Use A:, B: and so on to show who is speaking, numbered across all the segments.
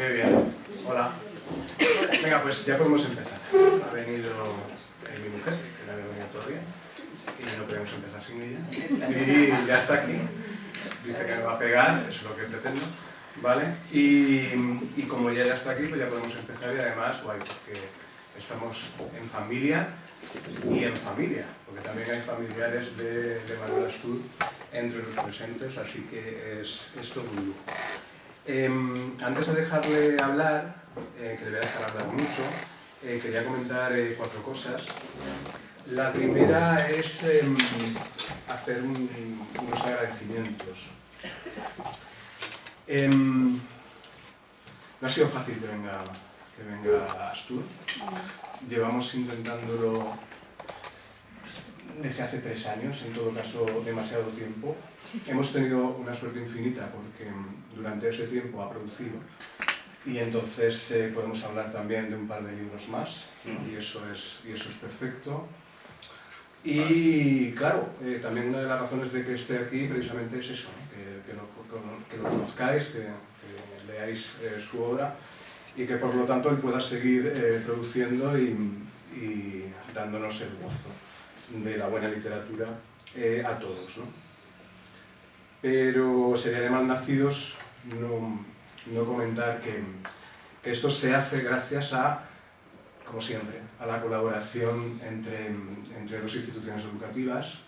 A: Qué bien. Hola. Venga, pues ya podemos empezar. Ha venido mi mujer, que no había venido todavía, y no podemos empezar sin ella. Y ya está aquí. Dice que me va a pegar, eso es lo que pretendo. ¿Vale? Y como ella ya está aquí, pues ya podemos empezar, y además, guay, porque estamos en familia y en familia, porque también hay familiares de Manuel Astur entre los presentes, así que es todo un lujo. Antes de dejarle hablar, que le voy a dejar hablar mucho, quería comentar 4 cosas. La primera es hacer unos agradecimientos. No ha sido fácil que venga Astur. Llevamos intentándolo desde hace 3 años, en todo caso demasiado tiempo. Hemos tenido una suerte infinita porque durante ese tiempo ha producido, y entonces podemos hablar también de un par de libros más, y eso es perfecto. Y claro, también una de las razones de que esté aquí precisamente es eso, ¿no? que lo conozcáis, que leáis su obra, y que por lo tanto él pueda seguir produciendo y dándonos el gozo de la buena literatura a todos, ¿no? Pero sería de malnacidos no comentar que esto se hace gracias a, como siempre, a la colaboración entre 2 instituciones educativas.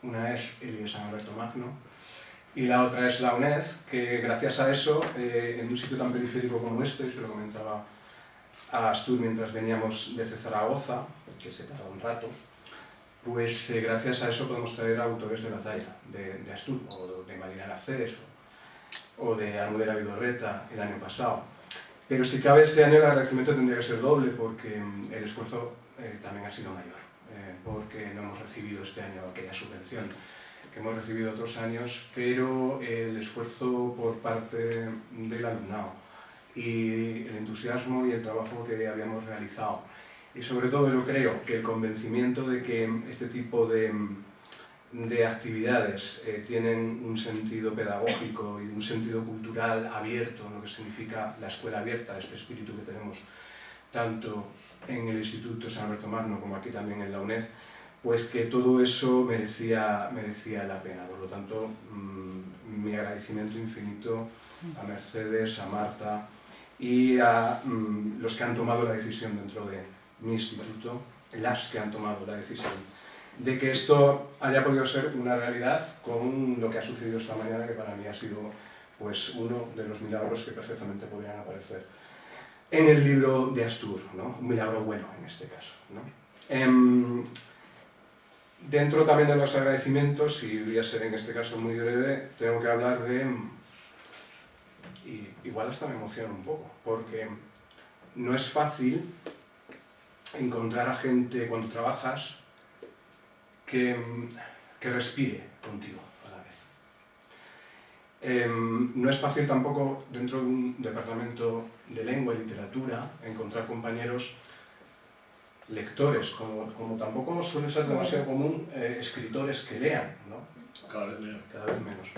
A: Una es el IES San Alberto Magno y la otra es la UNED, que gracias a eso, en un sitio tan periférico como este, se lo comentaba a Astur mientras veníamos desde Zaragoza, que se tardó un rato, pues gracias a eso podemos traer a autores de la talla de Astur, o de Marina Garcés, o de Almudena Vidorreta el año pasado. Pero si cabe, este año el agradecimiento tendría que ser doble, porque el esfuerzo también ha sido mayor, porque no hemos recibido este año aquella subvención que hemos recibido otros años, pero el esfuerzo por parte del alumnado y el entusiasmo y el trabajo que habíamos realizado, y sobre todo yo creo que el convencimiento de que este tipo de actividades tienen un sentido pedagógico y un sentido cultural abierto, lo que significa la escuela abierta, este espíritu que tenemos tanto en el Instituto San Alberto Magno como aquí también en la UNED, pues que todo eso merecía la pena. Por lo tanto, mi agradecimiento infinito a Mercedes, a Marta y a los que han tomado la decisión dentro de mi instituto, las que han tomado la decisión de que esto haya podido ser una realidad con lo que ha sucedido esta mañana, que para mí ha sido pues uno de los milagros que perfectamente podrían aparecer en el libro de Astur, ¿no? Un milagro bueno en este caso, ¿no? Dentro también de los agradecimientos, y voy a ser en este caso muy breve, tengo que hablar y igual hasta me emociona un poco, porque no es fácil encontrar a gente cuando trabajas que respire contigo a la vez. No es fácil tampoco dentro de un departamento de lengua y literatura encontrar compañeros lectores, como tampoco suele ser demasiado común escritores que lean, ¿no?
B: Cada vez menos.
A: Cada vez menos.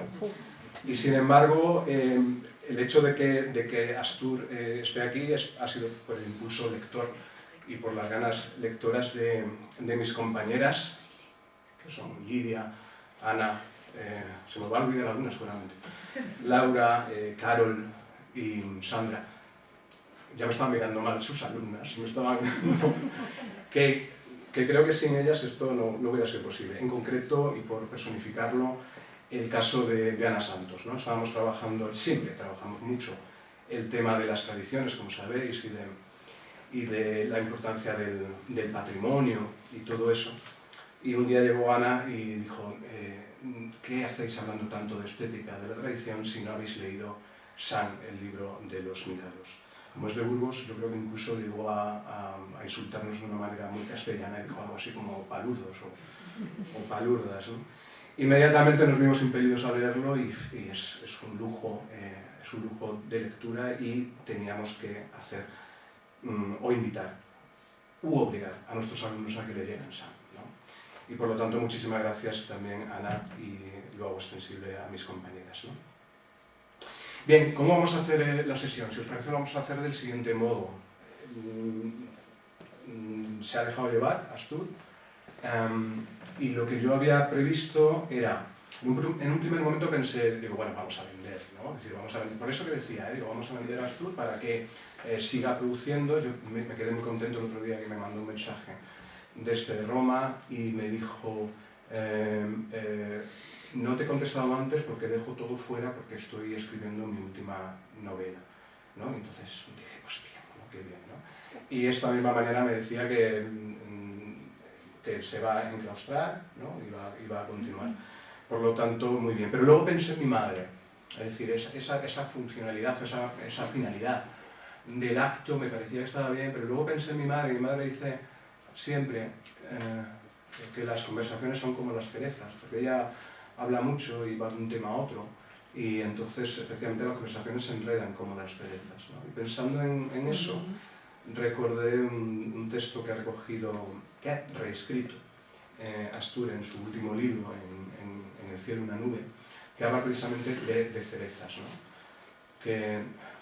A: Y sin embargo, el hecho de que Astur esté aquí ha sido por el impulso lector y por las ganas lectoras de mis compañeras, que son Lidia, Ana, se me va a olvidar algunas seguramente, Laura, Carol y Sandra. Ya me estaban mirando mal sus alumnas, que creo que sin ellas esto no hubiera sido posible. En concreto, y por personificarlo, el caso de Ana Santos, ¿no? Estábamos trabajando, siempre trabajamos mucho, el tema de las tradiciones, como sabéis, y de la importancia del patrimonio y todo eso. Y un día llegó Ana y dijo, ¿qué hacéis hablando tanto de estética de la tradición si no habéis leído San, el libro de los milagros? Como es de Burgos, yo creo que incluso llegó a insultarnos de una manera muy castellana, y dijo algo así como palurdos o palurdas, ¿no? Inmediatamente nos vimos impedidos a leerlo y es un lujo de lectura, y teníamos que hacer o invitar u obligar a nuestros alumnos a que leyeran San, ¿no? Y por lo tanto, muchísimas gracias también, Ana, y lo hago extensible a mis compañeras, ¿no? Bien, ¿cómo vamos a hacer la sesión? Si os parece, lo vamos a hacer del siguiente modo. Se ha dejado llevar, Astur, y lo que yo había previsto era, en un primer momento pensé, digo, bueno, vamos a vender, ¿no? Es decir, vamos a vender, por eso que decía, digo, vamos a vender a Astur para que siga produciendo. Yo me quedé muy contento el otro día que me mandó un mensaje desde Roma y me dijo, no te he contestado antes porque dejo todo fuera porque estoy escribiendo mi última novela, ¿no? Entonces dije, hostia, ¿no? Qué bien, ¿no? Y esta misma manera me decía que se va a enclaustrar, ¿no? Iba a continuar. Por lo tanto, muy bien. Pero luego pensé en mi madre, es decir, esa funcionalidad, esa finalidad del acto me parecía que estaba bien, pero luego pensé en mi madre, y mi madre dice siempre que las conversaciones son como las cerezas, porque ella habla mucho y va de un tema a otro, y entonces efectivamente las conversaciones se enredan como las cerezas, ¿no? Y pensando en eso, recordé un texto que ha reescrito Astur en su último libro, en El cielo una nube, que habla precisamente de cerezas, ¿no?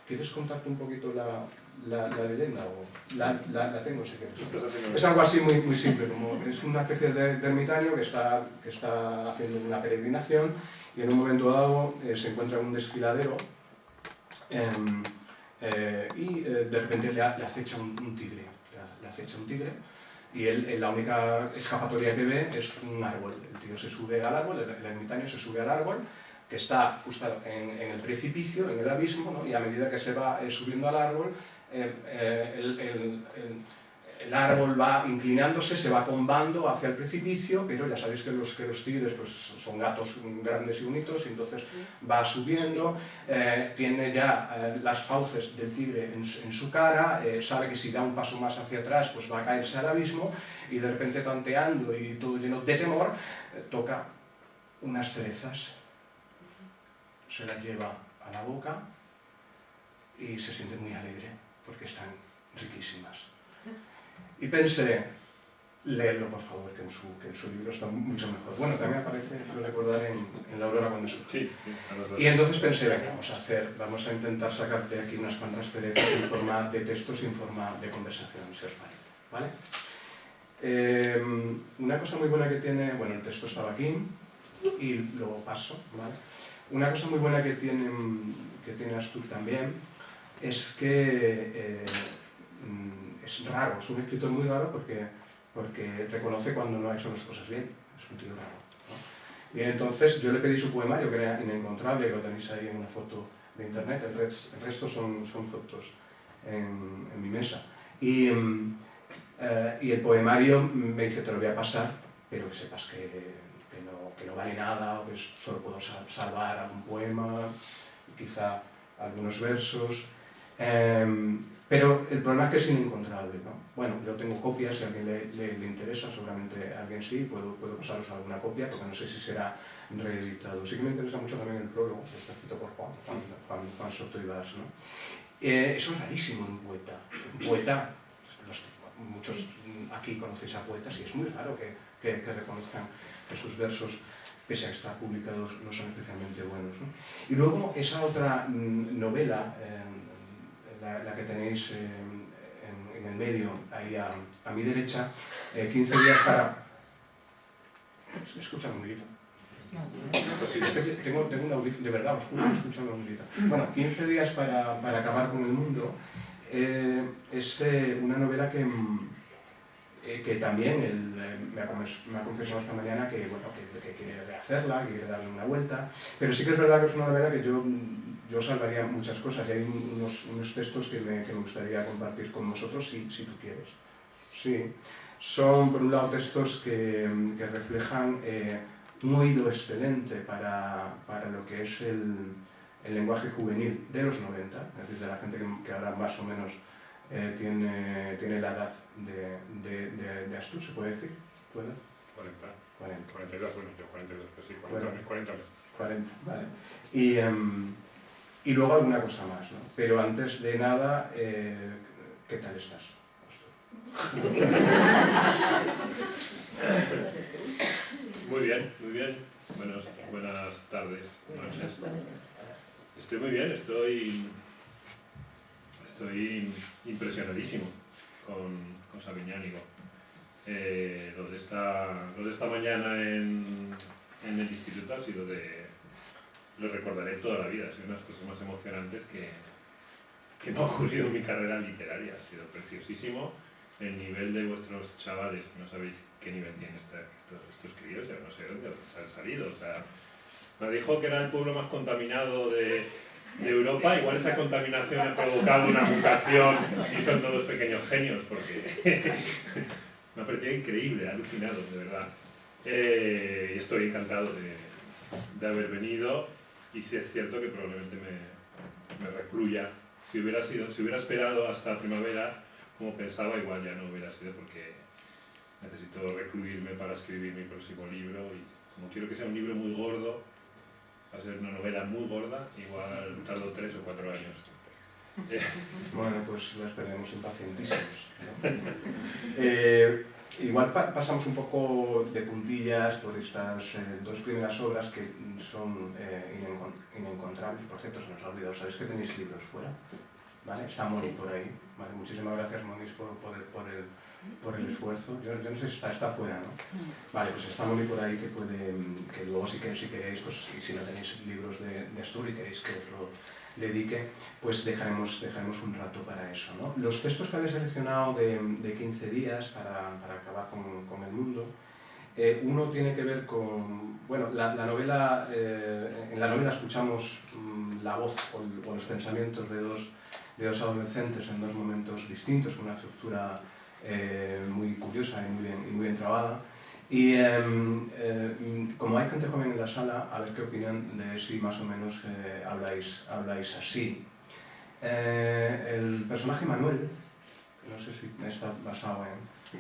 A: ¿Quieres contarte un poquito la leyenda? O la tengo, si quieres. Es algo así muy simple, como es una especie de ermitaño que está haciendo una peregrinación y en un momento dado se encuentra en un desfiladero y de repente le acecha un tigre. Le acecha un tigre y la única escapatoria que ve es un árbol. El tío se sube al árbol, el ermitaño se sube al árbol, que está justo en el precipicio, en el abismo, ¿no? Y a medida que se va subiendo al árbol, el árbol va inclinándose, se va combando hacia el precipicio, pero ya sabéis que los tigres pues, son gatos grandes y bonitos, y entonces va subiendo, tiene ya las fauces del tigre en su cara, sabe que si da un paso más hacia atrás pues va a caerse al abismo, y de repente, tanteando y todo lleno de temor, toca unas cerezas, se las lleva a la boca y se siente muy alegre porque están riquísimas. Y pensé, leerlo por favor, que en su libro está mucho mejor. Bueno, también aparece, lo recordar en La aurora cuando surge.
B: Sí,
A: y entonces pensé, venga, vamos a intentar sacar de aquí unas cuantas cerezas en forma de textos y en forma de conversación, si os parece, ¿vale? Una cosa muy buena que tiene, bueno, el texto estaba aquí y lo paso, ¿vale? Una cosa muy buena que tiene Astur también es que es raro, es un escritor muy raro porque reconoce cuando no ha hecho las cosas bien, es un tío raro, ¿no? Y entonces yo le pedí su poemario, que era inencontrable, que lo tenéis ahí en una foto de internet, el resto son fotos en mi mesa. Y el poemario me dice, te lo voy a pasar, pero que sepas que no vale nada, o que solo puedo salvar algún poema, quizá algunos versos. Pero el problema es que es inencontrable, ¿no? Bueno, yo tengo copias, si a alguien le interesa, seguramente a alguien sí, puedo pasaros alguna copia, porque no sé si será reeditado. Sí que me interesa mucho también el prólogo, que está escrito por Juan Soto Ibars, ¿no? Eso es rarísimo en un poeta. Un poeta, muchos aquí conocéis a poetas y es muy raro que reconozcan que sus versos, pese a estar publicados, no son especialmente buenos, ¿no? Y luego esa otra novela, la que tenéis en el medio, ahí a mi derecha, 15 días para... Escuchan un grito. Tengo un audífono, de verdad, os juro que escuchan un grito. Bueno, 15 días para acabar con el mundo, es una novela que también me ha confesado esta mañana que quiere rehacerla, que quiere darle una vuelta, pero sí que es verdad que es una novela que yo salvaría muchas cosas, y hay unos textos que me gustaría compartir con vosotros si tú quieres. Sí, son por un lado textos que reflejan un oído excelente para lo que es el lenguaje juvenil de los 90, es decir, de la gente que ahora más o menos tiene la edad de Astur, ¿se puede decir? ¿Puede?
B: 40.
A: 40.
B: 42, bueno, yo 42, pues sí, 40,
A: vale. Y luego alguna cosa más, ¿no? Pero antes de nada, ¿qué tal estás, Astur?
B: Muy bien, muy bien. Buenas tardes, noches. Estoy muy bien, estoy impresionadísimo con Sabiñánigo. Lo de esta mañana en el instituto ha sido lo recordaré toda la vida, ha sido una de las cosas más emocionantes que me ha ocurrido en mi carrera literaria. Ha sido preciosísimo el nivel de vuestros chavales, no sabéis qué nivel tienen estos críos, ya no sé dónde han salido. O sea, me dijo que era el pueblo más contaminado de Europa, igual esa contaminación ha provocado una mutación y son todos pequeños genios, porque me ha parecido increíble, alucinado, de verdad. Y estoy encantado de haber venido, y sí es cierto que probablemente me recluya. Si hubiera esperado hasta primavera, como pensaba, igual ya no hubiera sido, porque necesito recluirme para escribir mi próximo libro, y como quiero que sea un libro muy gordo, va a ser una novela muy gorda, igual tardo 3 o 4 años.
A: Bueno, pues lo esperemos impacientísimos, ¿no? Igual pasamos un poco de puntillas por estas dos primeras obras que son inencontrables. Por cierto, se nos ha olvidado, ¿sabéis que tenéis libros fuera? ¿Vale? Está Moni por ahí. ¿Vale? Muchísimas gracias, Moni, por el esfuerzo. Yo no sé si está fuera, ¿no? Vale, pues está Moni por ahí que luego si queréis, pues, y si no tenéis libros de Astur y queréis que os lo dedique, pues dejaremos un rato para eso, ¿no? Los textos que habéis seleccionado de 15 días para acabar con el mundo, uno tiene que ver con, bueno, la novela, en la novela escuchamos la voz o los pensamientos de dos adolescentes en dos momentos distintos, con una estructura muy curiosa y muy bien trabada. Y como hay gente joven en la sala, a ver qué opinan de si más o menos habláis así. El personaje Manuel, no sé si está basado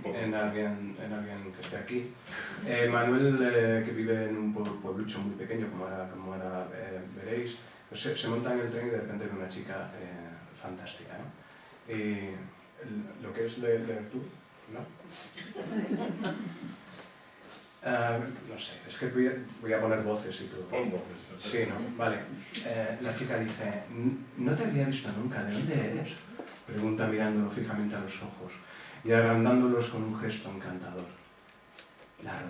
A: en alguien que esté aquí. Manuel, que vive en un pueblucho muy pequeño, como ahora veréis, pues se monta en el tren y de repente ve una chica fantástica, ¿no? Y lo que es leer tú, ¿no? No sé, es que voy a poner voces y todo.
B: Pon voces.
A: Sí, ¿no? Vale. La chica dice, no te había visto nunca, ¿de dónde eres? Pregunta mirándolo fijamente a los ojos y agrandándolos con un gesto encantador. La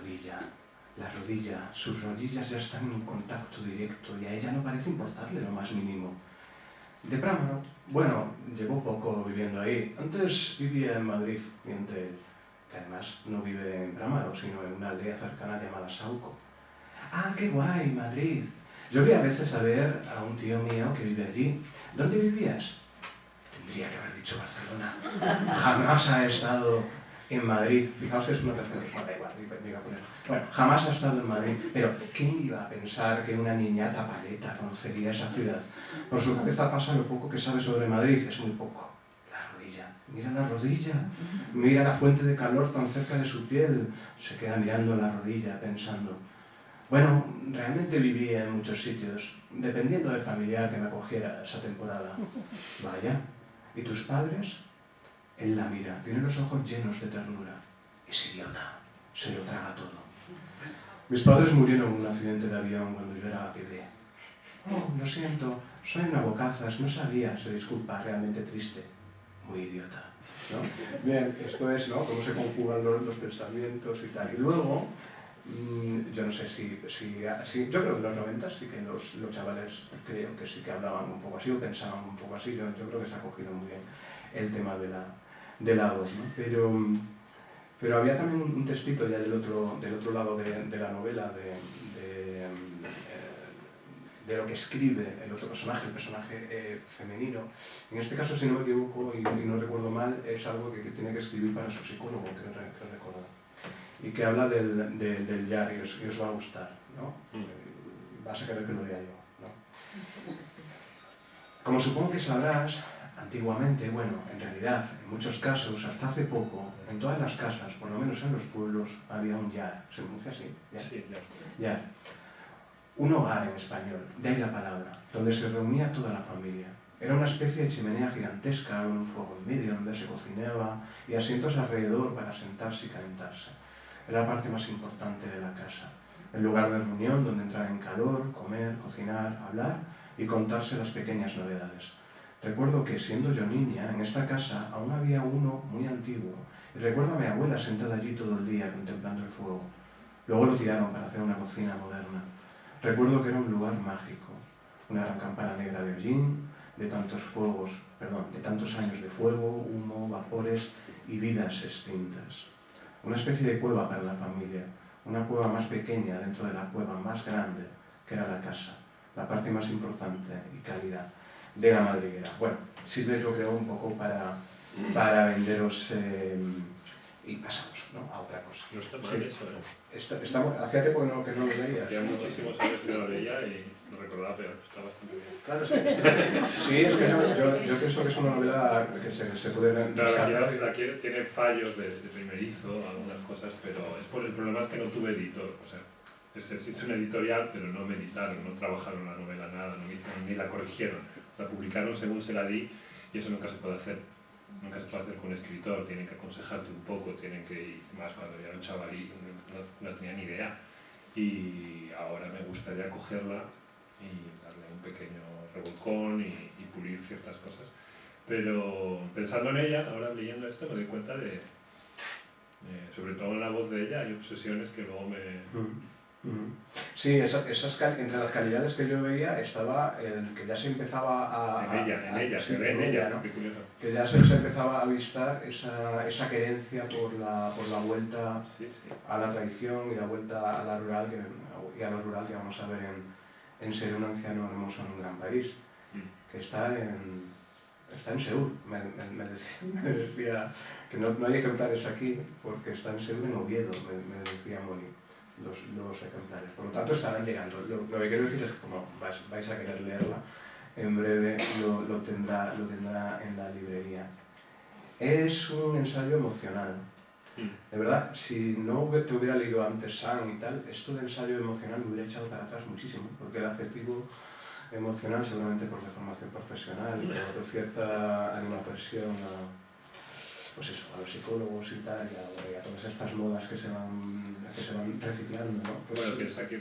A: rodilla, sus rodillas ya están en contacto directo y a ella no parece importarle lo más mínimo. De Prámaro, bueno, llevo poco viviendo ahí. Antes vivía en Madrid, miente él, que además no vive en Prámaro, sino en una aldea cercana llamada Sauco. ¡Ah, qué guay, Madrid! Yo voy a veces a ver a un tío mío que vive allí. ¿Dónde vivías? Tendría que haber dicho Barcelona. Jamás ha estado en Madrid. Fijaos que es una tercera persona, igual, bueno, jamás ha estado en Madrid, pero ¿quién iba a pensar que una niñata paleta conocería esa ciudad? Por su cabeza pasa lo poco que sabe sobre Madrid, es muy poco. La rodilla, mira la rodilla, mira la fuente de calor tan cerca de su piel. Se queda mirando la rodilla, pensando. Bueno, realmente viví en muchos sitios, dependiendo del familiar que me acogiera esa temporada. Vaya, ¿y tus padres? Él la mira, tiene los ojos llenos de ternura. Es idiota, se lo traga todo. Mis padres murieron en un accidente de avión cuando yo era bebé. Oh, lo siento, soy una bocazas, no sabía, se disculpa, realmente triste. Muy idiota, ¿no? Bien, esto es, ¿no?, cómo se conjugan los pensamientos y tal. Y luego, yo no sé si yo creo que en los 90 sí que los chavales creo que sí que hablaban un poco así o pensaban un poco así. Yo creo que se ha cogido muy bien el tema de la voz, ¿no? Pero había también un textito ya del otro lado de la novela, de lo que escribe el otro personaje, el personaje femenino. En este caso, si no me equivoco y no recuerdo mal, es algo que tiene que escribir para su psicólogo, creo recordar. Y que habla del yar, y os va a gustar, ¿no? Vas a querer que lo lea yo, ¿no? Como supongo que sabrás, antiguamente, bueno, en realidad, en muchos casos, hasta hace poco, en todas las casas, por lo menos en los pueblos, había un yar. ¿Se pronuncia así? ¿Yar?
B: Sí, yar.
A: Yar. Un hogar en español, de ahí la palabra, donde se reunía toda la familia. Era una especie de chimenea gigantesca, con un fuego en medio donde se cocinaba y asientos alrededor para sentarse y calentarse. Era la parte más importante de la casa, el lugar de reunión donde entrar en calor, comer, cocinar, hablar y contarse las pequeñas novedades. Recuerdo que, siendo yo niña, en esta casa aún había uno muy antiguo, y recuerdo a mi abuela sentada allí todo el día contemplando el fuego. Luego lo tiraron para hacer una cocina moderna. Recuerdo que era un lugar mágico, una gran campana negra de hollín, de tantos años de fuego, humo, vapores y vidas extintas. Una especie de cueva para la familia, una cueva más pequeña dentro de la cueva más grande, que era la casa, la parte más importante y cálida de la madriguera. Bueno, sirve yo creo un poco para venderos y pasamos, ¿no?, a otra cosa.
B: No está mal eso,
A: Hacía tiempo que no lo leía.
B: Hacía muchísimos años que no lo leía y lo recordaba peor, está bastante bien.
A: Claro, sí, es que yo pienso que es una novela que se puede
B: rescatar. Tiene fallos de primerizo, algunas cosas, pero el problema es que no tuve editor. O sea, existe un editorial, pero no me editaron, no trabajaron la novela nada, no me hicieron, ni la corrigieron. La publicaron según se la di y eso nunca se puede hacer. Nunca se puede hacer con un escritor, tienen que aconsejarte un poco, tienen que ir más cuando yo era un chavalí, no tenía ni idea. Y ahora me gustaría cogerla y darle un pequeño revolcón y pulir ciertas cosas. Pero pensando en ella, ahora leyendo esto, me doy cuenta sobre todo en la voz de ella, hay obsesiones que luego me...
A: Sí, entre las calidades que yo veía estaba el que ya se empezaba a...
B: En ella, se ve en ella, ¿no? Qué curioso.
A: Que ya se empezaba a avistar esa querencia por la vuelta a la tradición y la vuelta a la rural, a lo rural que vamos a ver en Ser un anciano hermoso en un gran país, que está en Seúl. Me decía que no hay ejemplares aquí porque está en Seúl, en Oviedo, me decía Moni. Los ejemplares. Por lo tanto, estarán llegando. Lo que quiero decir es que como vais a querer leerla, en breve lo tendrá en la librería. Es un ensayo emocional. De verdad, si no te hubiera leído antes San y tal, esto de ensayo emocional me hubiera echado para atrás muchísimo, porque el adjetivo emocional, seguramente por deformación profesional y por cierta animadversión a los psicólogos y tal, y a todas estas modas que se van reciclando, ¿no?
B: Pues bueno, piensa que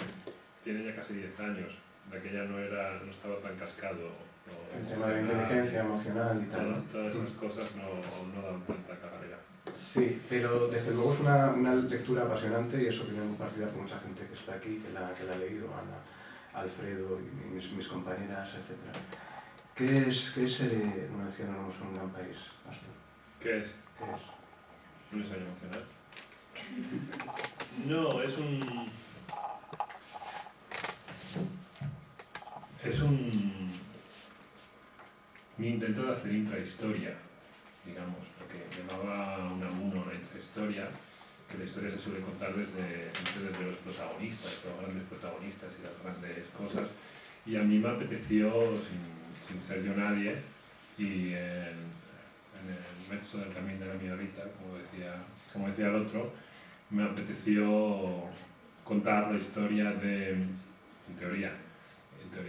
B: tiene ya casi 10 años, de aquella no estaba tan cascado.
A: El tema de la inteligencia emocional y tal.
B: Todas esas cosas no dan tanta carrera.
A: Sí, pero desde luego es una lectura apasionante y es opinión compartida por mucha gente que está aquí, que la ha leído, Ana, Alfredo y mis compañeras, etc. ¿Qué es un anciano hermoso en un gran país, Pastor?
B: ¿Qué es? ¿Un ensayo emocional? No, es un intento de hacer intrahistoria, digamos, lo que llamaba Unamuno una intrahistoria, que la historia se suele contar desde los protagonistas, los grandes protagonistas y las grandes cosas, y a mí me apeteció, sin ser yo nadie, y en el mezzo del camino de la minorita, como decía el otro, me apeteció contar la historia en teoría,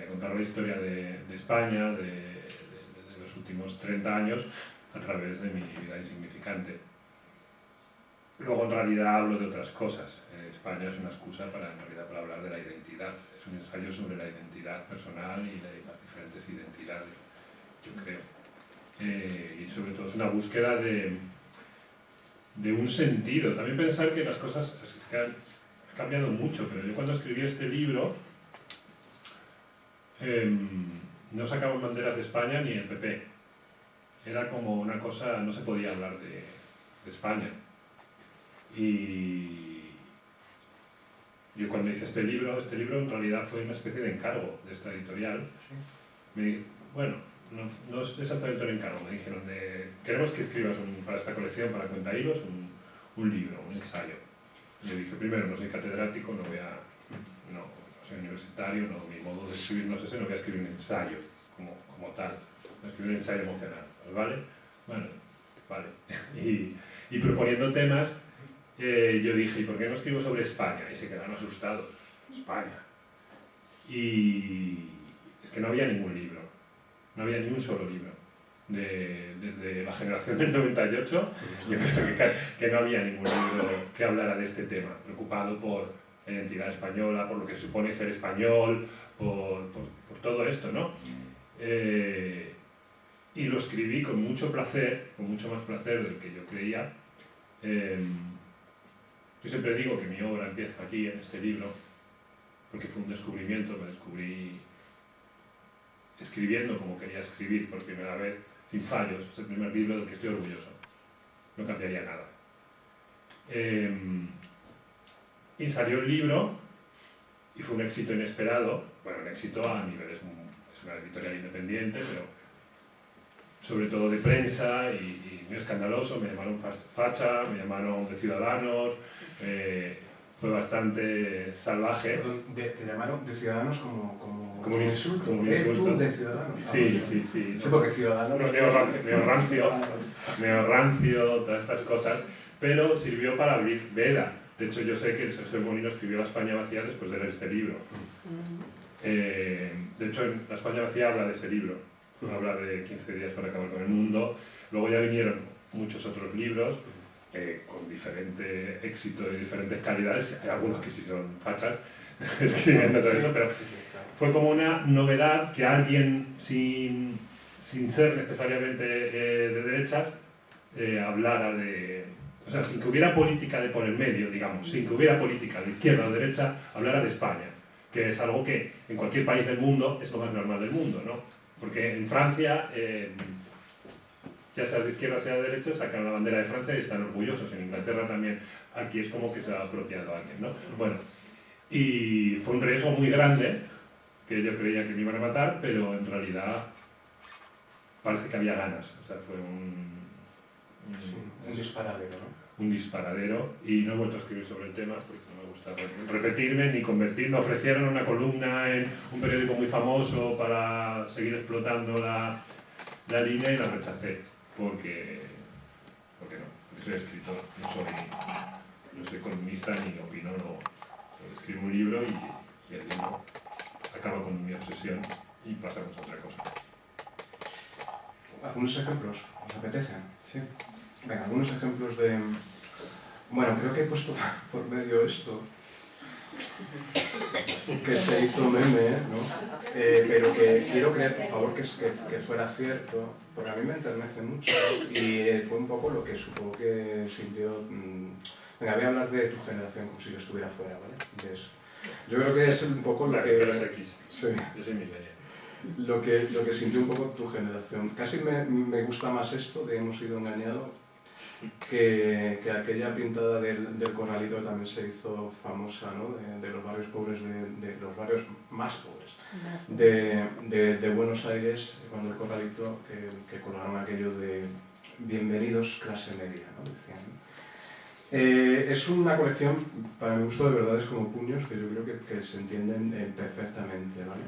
B: contar la historia de España, de los últimos 30 años, a través de mi vida insignificante. Luego en realidad hablo de otras cosas. España es una excusa para hablar de la identidad. Es un ensayo sobre la identidad personal y de las diferentes identidades, yo creo. Y sobre todo es una búsqueda de un sentido. También pensar que las cosas han cambiado mucho, pero yo cuando escribí este libro no sacaban banderas de España ni el PP. Era como una cosa, no se podía hablar de España. Y yo cuando hice este libro en realidad fue una especie de encargo de esta editorial. No es exactamente un encargo, me dijeron queremos que escribas para esta colección, para Cuentahilos, un libro, un ensayo. Y yo dije, primero, no soy catedrático, no soy universitario, mi modo de escribir no es ese, no voy a escribir un ensayo como tal, voy a escribir un ensayo emocional, ¿vale? Bueno, vale. Y proponiendo temas, yo dije, ¿y por qué no escribo sobre España? Y se quedaron asustados. España. Y es que no había ningún libro, no había ni un solo libro. Desde la generación del 98, yo creo que no había ningún libro que hablara de este tema, preocupado por la identidad española, por lo que supone ser español, por todo esto, ¿no? Y lo escribí con mucho placer, con mucho más placer del que yo creía. Yo siempre digo que mi obra empieza aquí, en este libro, porque fue un descubrimiento, me descubrí escribiendo como quería escribir por primera vez, sin fallos. Es el primer libro del que estoy orgulloso, no cambiaría nada. Y salió el libro y fue un éxito inesperado, bueno, un éxito a niveles, es una editorial independiente, pero sobre todo de prensa y muy escandaloso, me llamaron facha, me llamaron de Ciudadanos, fue bastante salvaje.
A: Perdón, ¿te llamaron de Ciudadanos como
B: un insulto? Como un
A: insulto.
B: ¿Tú
A: de Ciudadanos?
B: Sí, sí.
A: Sí, porque Ciudadanos...
B: Neorrancio, todas estas cosas, pero sirvió para abrir veda. De hecho, yo sé que Sergio Molino escribió La España vacía después de leer este libro. De hecho, en La España vacía habla de ese libro. Habla de 15 días para acabar con el mundo. Luego ya vinieron muchos otros libros con diferente éxito y diferentes calidades. Hay algunos que sí son fachas escribiendo todo eso, pero fue como una novedad que alguien sin ser necesariamente de derechas hablara de... O sea, sin que hubiera política de por el medio, digamos, sin que hubiera política de izquierda o derecha, hablara de España, que es algo que en cualquier país del mundo es lo más normal del mundo, ¿no? Porque en Francia, ya sea de izquierda sea de derecha, sacan la bandera de Francia y están orgullosos. En Inglaterra también, aquí es como que se ha apropiado a alguien, ¿no? Bueno, y fue un riesgo muy grande, que yo creía que me iban a matar, pero en realidad parece que había ganas. O sea, fue un
A: disparadero, ¿no?
B: Un disparadero, y no he vuelto a escribir sobre el tema porque no me gusta repetirme ni convertir. Me ofrecieron una columna en un periódico muy famoso para seguir explotando la línea y la rechacé porque no, porque soy escritor, no soy columnista ni opinólogo. Escribo un libro y el libro acaba con mi obsesión y pasamos a otra cosa.
A: ¿Algunos ejemplos? ¿Os apetecen? Sí. Venga, algunos ejemplos de... Bueno, creo que he puesto por medio esto, que se hizo meme, ¿no? Pero que quiero creer, por favor, que fuera cierto, porque a mí me enternece mucho y fue un poco lo que supongo que sintió... Venga, voy a hablar de tu generación como si yo estuviera fuera, ¿vale? Yo creo que es un poco lo que...
B: X.
A: Sí.
B: Yo soy millennial.
A: Lo que sintió un poco tu generación. Casi me gusta más esto de hemos sido engañados que aquella pintada del corralito que también se hizo famosa, ¿no? De los barrios pobres, de los barrios más pobres de Buenos Aires, cuando el corralito que colgaron aquello de bienvenidos clase media, ¿no? Decían, ¿no? Es una colección, para mi gusto, de verdades como puños, que yo creo que se entienden perfectamente, ¿vale?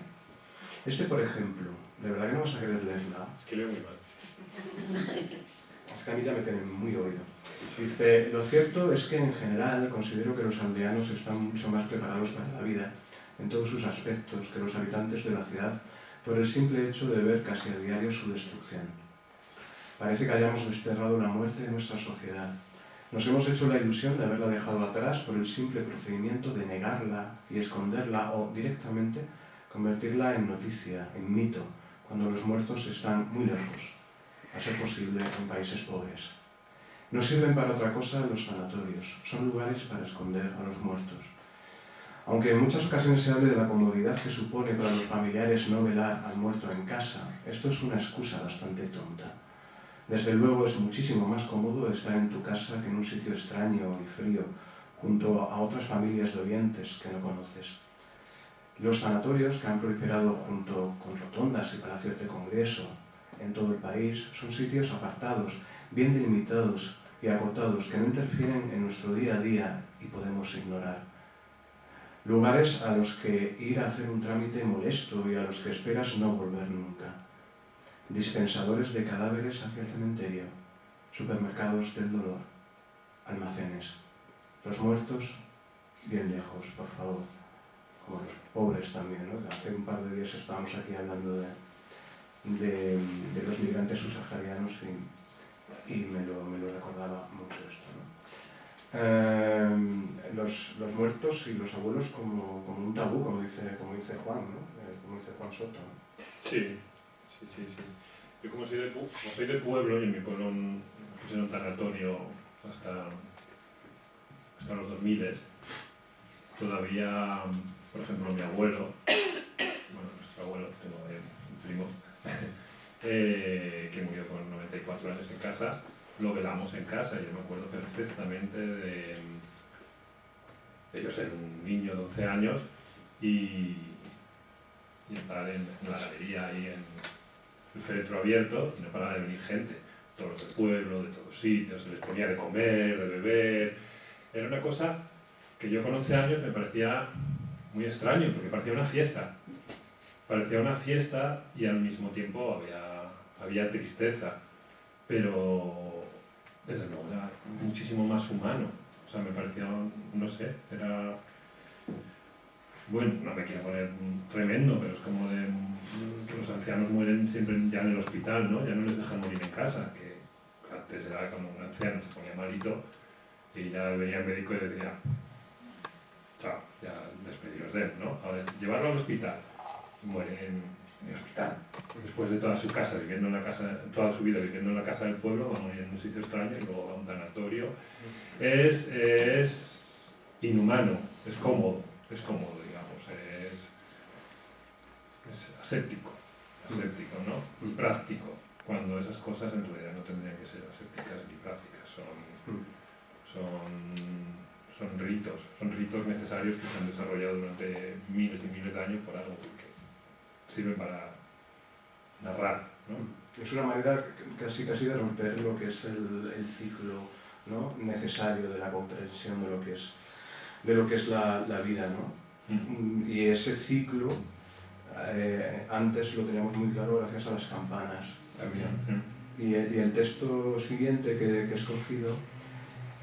A: Este, por ejemplo, de verdad que no vas a querer leerla.
B: Es que leo muy mal.
A: Es que a mí ya me tienen muy oído. Dice, lo cierto es que en general considero que los aldeanos están mucho más preparados para la vida, en todos sus aspectos, que los habitantes de la ciudad, por el simple hecho de ver casi a diario su destrucción. Parece que hayamos desterrado la muerte de nuestra sociedad. Nos hemos hecho la ilusión de haberla dejado atrás por el simple procedimiento de negarla y esconderla o, directamente, convertirla en noticia, en mito, cuando los muertos están muy lejos, a ser posible en países pobres. No sirven para otra cosa los sanatorios, son lugares para esconder a los muertos. Aunque en muchas ocasiones se hable de la comodidad que supone para los familiares no velar al muerto en casa, esto es una excusa bastante tonta. Desde luego es muchísimo más cómodo estar en tu casa que en un sitio extraño y frío, junto a otras familias dolientes que no conoces. Los sanatorios, que han proliferado junto con rotondas y palacios de congreso en todo el país, son sitios apartados, bien delimitados y acotados, que no interfieren en nuestro día a día y podemos ignorar. Lugares a los que ir a hacer un trámite molesto y a los que esperas no volver nunca. Dispensadores de cadáveres hacia el cementerio, supermercados del dolor, almacenes. Los muertos, bien lejos, por favor. Como los pobres también, ¿no? Hace un par de días estábamos aquí hablando de los migrantes subsaharianos y me lo recordaba mucho esto, ¿no? los muertos y los abuelos como un tabú, como dice Juan, ¿no? Como dice Juan Soto, ¿no?
B: Sí. Yo como soy de pueblo, y en mi pueblo pusieron tanatorio hasta los 2000, todavía, por ejemplo, mi abuelo, nuestro abuelo, tengo un primo, que murió con 94 años en casa, lo velamos en casa. Yo me acuerdo perfectamente de yo ser un niño de 11 años y estar en la galería ahí en el féretro abierto y no paraba de venir gente, todos los del pueblo, de todos sitios, se les ponía de comer, de beber. Era una cosa que yo con 11 años me parecía muy extraño, porque parecía una fiesta. Parecía una fiesta y al mismo tiempo había tristeza, pero desde luego era muchísimo más humano. O sea, me parecía, no sé, era... Bueno, no me quiero poner tremendo, pero es como de que los ancianos mueren siempre ya en el hospital, ¿no? Ya no les dejan morir en casa, que antes era como un anciano se ponía malito y ya venía el médico y decía, chao, ya despediros de él, ¿no? Ahora, llevarlo al hospital y muere en el hospital. Después de toda su casa, toda su vida viviendo en la casa del pueblo, va a morir en un sitio extraño y luego va a un tanatorio. Es inhumano, es cómodo, digamos, es aséptico, ¿no? Y práctico, cuando esas cosas en realidad no tendrían que ser asépticas ni prácticas, son ritos necesarios que se han desarrollado durante miles y miles de años por algo que sirven para narrar, ¿no?
A: Es una manera casi de romper lo que es el ciclo, ¿no? Necesario de la comprensión de lo que es la vida, ¿no? Y ese ciclo antes lo teníamos muy claro gracias a las campanas también. Y el texto siguiente que he escogido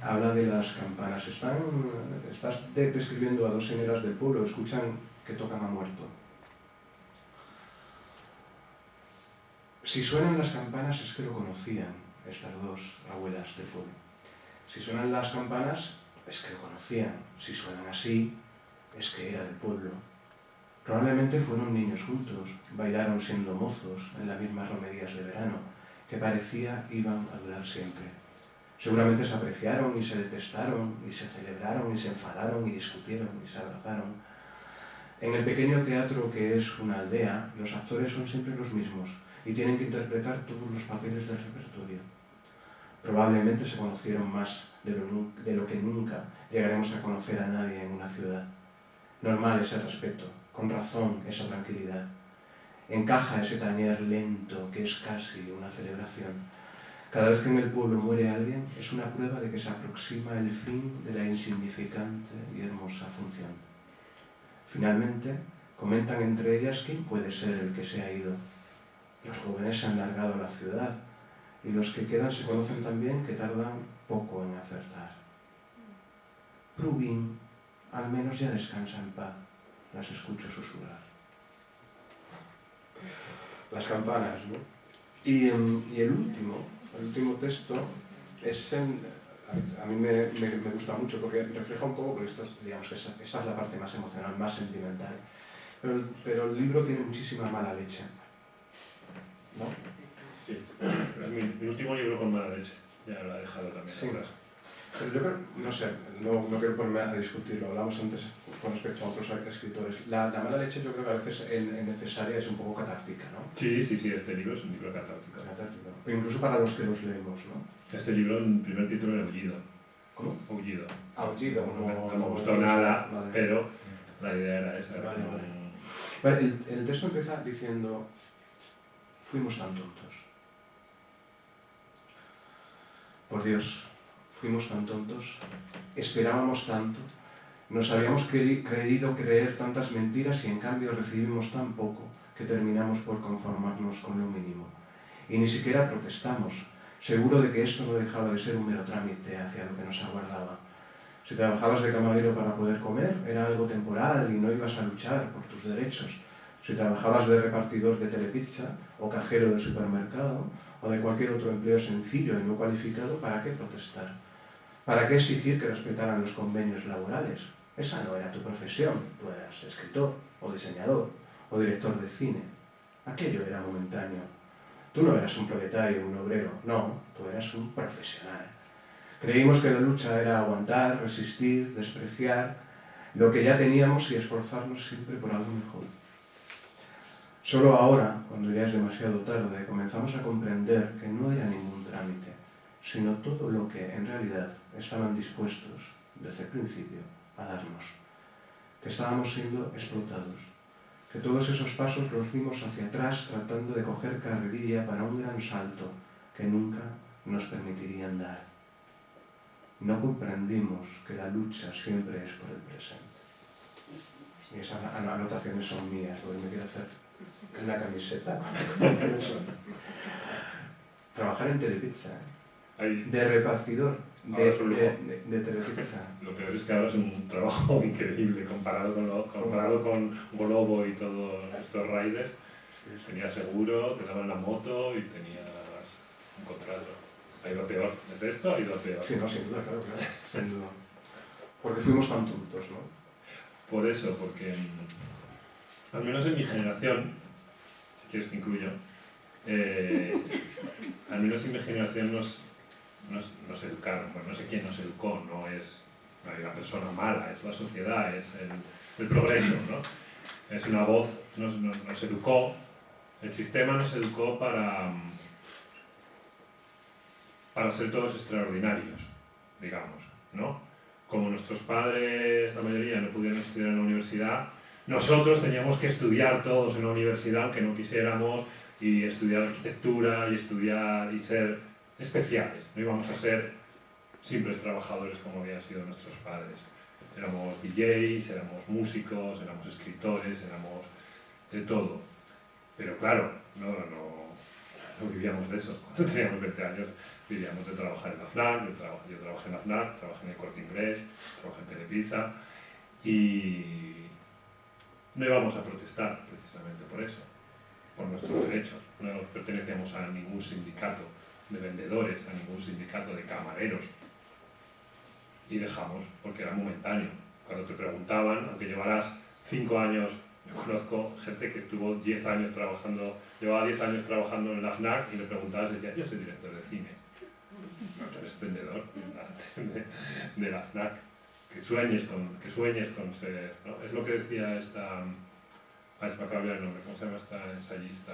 A: habla de las campanas. Estás describiendo a dos señoras del pueblo, escuchan que tocan a muerto. Si suenan las campanas es que lo conocían, estas dos abuelas del pueblo. Si suenan las campanas es que lo conocían. Si suenan así es que era del pueblo. Probablemente fueron niños juntos, bailaron siendo mozos en las mismas romerías de verano, que parecía iban a durar siempre. Seguramente se apreciaron y se detestaron, y se celebraron y se enfadaron y discutieron y se abrazaron. En el pequeño teatro que es una aldea, los actores son siempre los mismos y tienen que interpretar todos los papeles del repertorio. Probablemente se conocieron más de lo que nunca llegaremos a conocer a nadie en una ciudad. Normal ese respeto, con razón esa tranquilidad. Encaja ese tañer lento que es casi una celebración. Cada vez que en el pueblo muere alguien es una prueba de que se aproxima el fin de la insignificante y hermosa función. Finalmente, comentan entre ellas quién puede ser el que se ha ido. Los jóvenes se han largado a la ciudad y los que quedan se conocen también que tardan poco en acertar. Rubín, al menos ya descansa en paz, las escucho susurrar. Las campanas, ¿no? Y el último texto es a mí me gusta mucho porque refleja un poco, porque digamos que esa es la parte más emocional, más sentimental. Pero el libro tiene muchísima mala leche, ¿no?
B: Sí, es mi último libro con mala leche, ya lo he dejado también
A: sí.
B: atrás.
A: Pero yo creo, no sé, no quiero ponerme a discutirlo, hablamos antes con respecto a otros escritores. La mala leche yo creo que a veces en necesaria es un poco catártica, ¿no?
B: Sí, este libro es un libro catártico.
A: Pero incluso para los que los leemos, ¿no?
B: Este libro, el primer título era Aullido.
A: ¿Cómo?
B: Aullido.
A: Aullido.
B: No me gustó nada, vale. Pero la idea era esa.
A: Vale, el texto empieza diciendo, fuimos tan tontos. Por Dios, fuimos tan tontos, esperábamos tanto, nos habíamos querido creer tantas mentiras y en cambio recibimos tan poco que terminamos por conformarnos con lo mínimo. Y ni siquiera protestamos, seguro de que esto no dejaba de ser un mero trámite hacia lo que nos aguardaba. Si trabajabas de camarero para poder comer, era algo temporal y no ibas a luchar por tus derechos. Si trabajabas de repartidor de telepizza o cajero del supermercado o de cualquier otro empleo sencillo y no cualificado, ¿para qué protestar? ¿Para qué exigir que respetaran los convenios laborales? Esa no era tu profesión. Tú eras escritor, o diseñador, o director de cine. Aquello era momentáneo. Tú no eras un proletario, un obrero. No, tú eras un profesional. Creímos que la lucha era aguantar, resistir, despreciar lo que ya teníamos y esforzarnos siempre por algo mejor. Solo ahora, cuando ya es demasiado tarde, comenzamos a comprender que no era ningún trámite, sino todo lo que en realidad estaban dispuestos, desde el principio, a darnos. Que estábamos siendo explotados. Que todos esos pasos los dimos hacia atrás tratando de coger carrerilla para un gran salto que nunca nos permitirían dar. No comprendimos que la lucha siempre es por el presente. Y esas anotaciones son mías, porque me quiero hacer una camiseta. Trabajar en Telepizza, de repartidor de Telepizza.
B: Lo peor es que ahora es un trabajo increíble comparado con Globo y todos estos riders. Tenías seguro, te daban la moto y tenías un contrato. Ha ido peor. ¿Desde esto ha ido peor?
A: Sí, no, sin duda, claro, sin duda. Porque fuimos tan tontos, ¿no?
B: Por eso, porque al menos en mi generación, si quieres te incluyo, al menos en mi generación nos educaron. Bueno, no sé quién nos educó, no es la persona mala, es la sociedad, es el progreso, ¿no? Es una voz, nos educó, el sistema nos educó para ser todos extraordinarios, digamos, ¿no? Como nuestros padres, la mayoría, no pudieron estudiar en la universidad, nosotros teníamos que estudiar todos en la universidad, aunque no quisiéramos, y estudiar arquitectura, y estudiar y ser especiales. No íbamos a ser simples trabajadores como habían sido nuestros padres. Éramos DJs, éramos músicos, éramos escritores, éramos de todo. Pero claro, no vivíamos de eso. Cuando teníamos 20 años vivíamos de trabajar en la FNAC, yo trabajé en la FNAC, trabajé en el Corte Inglés, trabajé en Telepizza y no íbamos a protestar precisamente por eso, por nuestros derechos. No pertenecíamos a ningún sindicato de vendedores, a ningún sindicato de camareros y dejamos porque era momentáneo. Cuando te preguntaban, aunque llevaras 5 años, yo conozco gente que estuvo 10 años trabajando, llevaba 10 años trabajando en la FNAC y le preguntabas y decía, yo soy director de cine. No, tú eres vendedor de la FNAC. Que sueñes con ser, ¿no? Es lo que decía esta, se me acaba de olvidar el nombre, ¿cómo se llama esta ensayista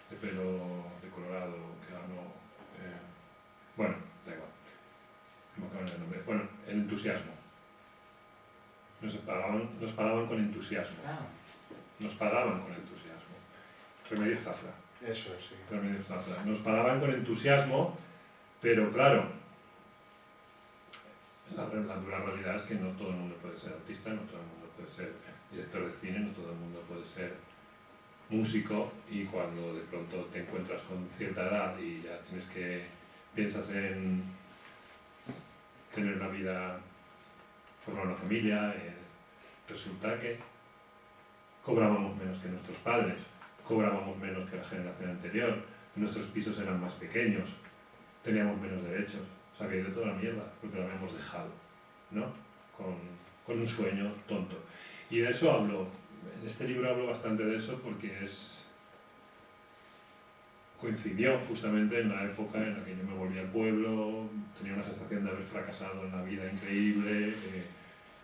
B: de pelo de colorado que ganó? Bueno, da igual, me acaba de olvidar el nombre. Bueno, el entusiasmo. Nos pagaban con entusiasmo. Nos pagaban con entusiasmo. Remedios Zafra.
A: Eso es, sí.
B: Remedios Zafra. Nos pagaban con entusiasmo, pero claro, la dura realidad es que no todo el mundo puede ser artista, no todo el mundo puede ser director de cine, no todo el mundo puede ser músico, y cuando de pronto te encuentras con cierta edad y ya piensas en tener una vida, formar una familia, resulta que cobrábamos menos que nuestros padres, cobrábamos menos que la generación anterior, nuestros pisos eran más pequeños, teníamos menos derechos. O sea, que de toda la mierda, porque lo habíamos dejado, ¿no? Con un sueño tonto. Y de eso hablo, en este libro hablo bastante de eso porque coincidió justamente en la época en la que yo me volví al pueblo, tenía una sensación de haber fracasado en la vida increíble,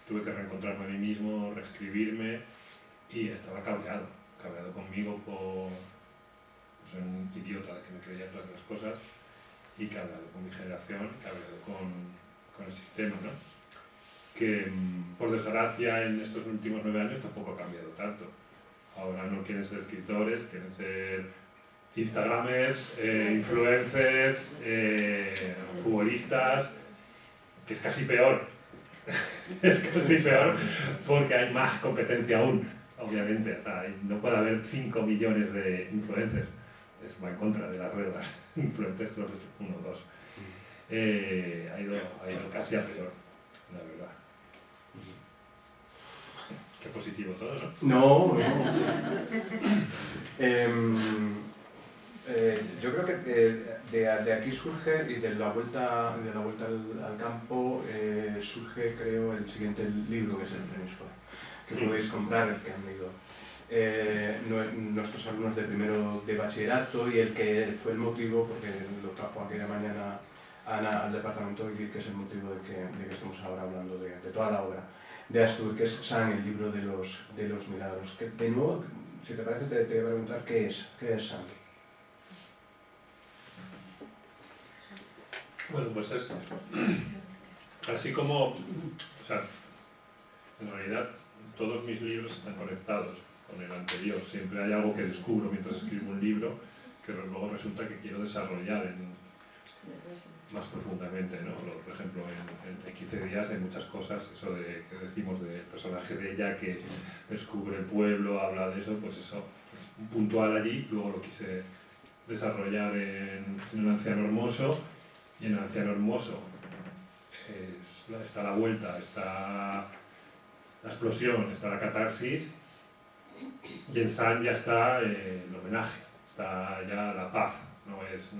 B: tuve que reencontrarme a mí mismo, reescribirme, y estaba cabreado conmigo por ser un idiota de que me creía todas las cosas, y cabreado con mi generación, cabreado con el sistema, ¿no? Que por desgracia en estos últimos 9 años tampoco ha cambiado tanto. Ahora no quieren ser escritores, quieren ser instagramers, influencers, futbolistas, que es casi peor. Es casi peor porque hay más competencia aún, obviamente. O sea, no puede haber 5 millones de influencers. Va en contra de las reglas. Influencers solo es 1 o 2. Ha ido casi a peor, la verdad. Qué positivo todo, ¿no?
A: No. Yo creo que de aquí surge, y de la vuelta al campo, surge, creo, el siguiente libro, que es el Premio Sfor, que podéis comprar, el que han leído nuestros alumnos de primero de bachillerato, y el que fue el motivo, porque lo trajo aquella mañana Ana al departamento, y que es el motivo de que estemos ahora hablando de toda la obra de Astur, que es San, el libro de los milagros. Que, de nuevo, si te parece, te voy a preguntar qué es San.
B: Bueno, pues es así como, o sea, en realidad todos mis libros están conectados con el anterior. Siempre hay algo que descubro mientras escribo un libro que luego resulta que quiero desarrollar más profundamente, ¿no? Por ejemplo, en 15 días hay muchas cosas, eso de que decimos del personaje de ella que descubre el pueblo, habla de eso, pues eso es puntual allí. Luego lo quise desarrollar en El anciano hermoso, y en El anciano hermoso está la vuelta, está la explosión, está la catarsis, y en San ya está el homenaje, está ya la paz, no es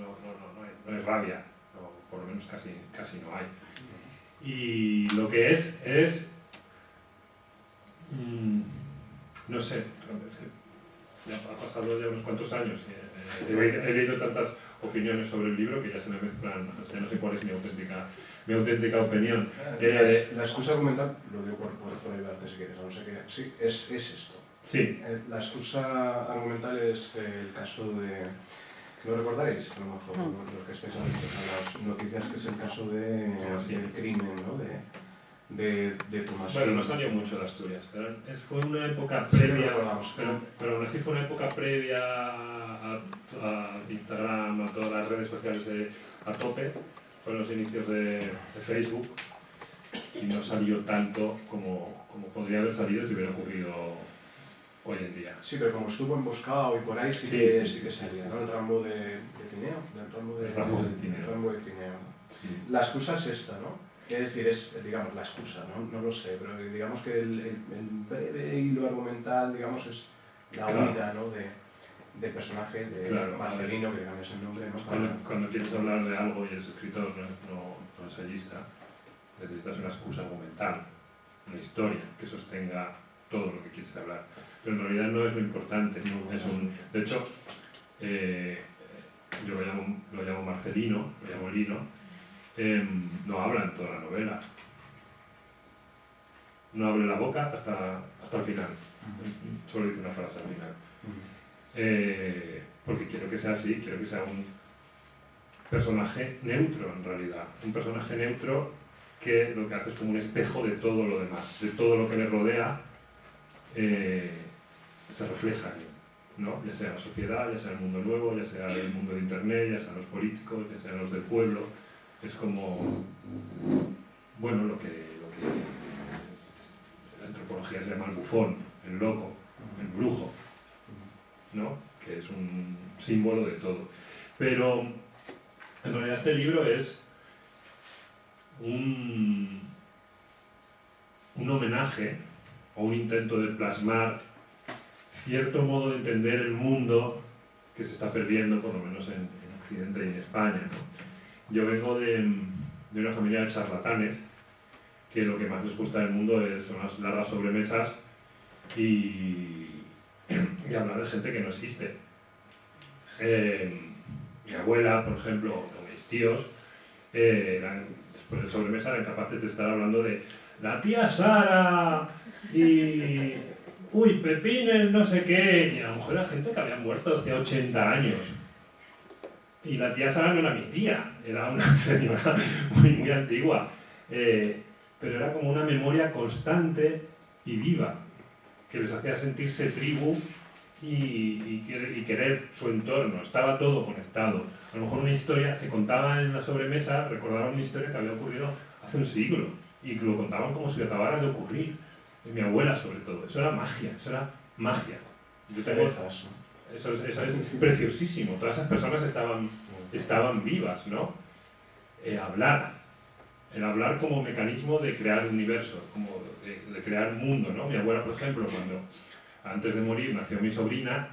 B: rabia, no, por lo menos casi no hay. Y lo que es no sé, es que ya ha pasado ya unos cuantos años, he leído tantas opiniones sobre el libro que ya se me mezclan, ya no sé cuál es mi auténtica opinión.
A: La excusa argumental, lo digo por ayudarte si quieres, no sé qué, sí, es esto.
B: Sí.
A: La excusa argumental es el caso de, que lo recordaréis, a lo mejor, los que estáis atentos a las noticias, que es el caso del crimen, ¿no? de Tomás.
B: Bueno, no salió mucho de Asturias. Fue una época previa, pero aún así fue una época previa a Instagram, a todas las redes sociales a tope. Fueron los inicios de Facebook, y no salió tanto como podría haber salido si hubiera ocurrido hoy en día.
A: Sí, pero como estuvo emboscado y por ahí sí que salía, ¿no? El Rambo de Tineo. El Rambo de Tineo. Sí. La excusa es esta, ¿no? Es decir, es, digamos, la excusa, ¿no? No lo sé, pero digamos que el breve hilo argumental, digamos, es la huida, ¿no? del personaje de Marcelino, que cambias el nombre, ¿no?
B: Cuando quieres hablar de algo y eres escritor, no ensayista, necesitas una excusa argumental, una historia que sostenga todo lo que quieres hablar. Pero en realidad no es lo importante. De hecho, yo lo llamo Marcelino, lo llamo Lino, no habla en toda la novela. No abre la boca hasta el final. Solo dice una frase al final. Porque quiero que sea así, quiero que sea un personaje neutro en realidad. Un personaje neutro que lo que hace es como un espejo de todo lo demás, de todo lo que le rodea. Se refleja en él, ¿no? Ya sea la sociedad, ya sea el mundo nuevo, ya sea el mundo de internet, ya sean los políticos, ya sean los del pueblo. Es como, bueno, lo que la antropología se llama el bufón, el loco, el brujo, ¿no? Que es un símbolo de todo. Pero en realidad este libro es un homenaje o un intento de plasmar cierto modo de entender el mundo que se está perdiendo, por lo menos en Occidente y en España, ¿no? Yo vengo de una familia de charlatanes, que lo que más les gusta del mundo son las largas sobremesas y hablar de gente que no existe. Mi abuela, por ejemplo, o mis tíos, después de sobremesa eran capaces de estar hablando de la tía Sara y uy, Pepines, no sé qué, y a lo mejor era gente que había muerto hace 80 años. Y la tía Sara no era mi tía, era una señora muy antigua, pero era como una memoria constante y viva, que les hacía sentirse tribu y querer su entorno. Estaba todo conectado. A lo mejor una historia, se contaba en la sobremesa, recordaban una historia que había ocurrido hace un siglo, y que lo contaban como si acabara de ocurrir. Mi abuela sobre todo, eso era magia. Yo tengo eso es preciosísimo, todas esas personas estaban vivas, ¿no? El hablar como mecanismo de crear universo, como de crear mundo, ¿no? Mi abuela, por ejemplo, cuando antes de morir nació mi sobrina,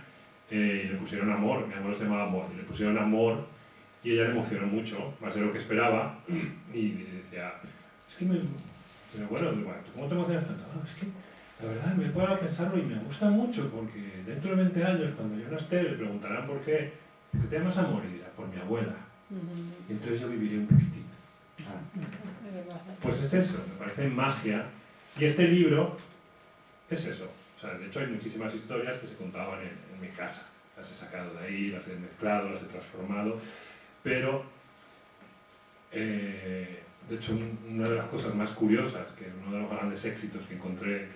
B: le pusieron Amor, mi abuelo se llamaba Amor, y le pusieron Amor y ella le emocionó mucho, más de lo que esperaba, y decía, es que pero bueno, ¿cómo te emocionas tanto? No, es que la verdad me he parado a pensarlo y me gusta mucho porque dentro de 20 años, cuando yo no esté, le preguntarán por qué te llamas amor y dirá, por mi abuela. Y entonces yo viviré un poquitín. Pues es eso, me parece magia. Y este libro es eso. O sea, de hecho hay muchísimas historias que se contaban en mi casa. Las he sacado de ahí, las he mezclado, las he transformado. Pero, de hecho, una de las cosas más curiosas, que es uno de los grandes éxitos que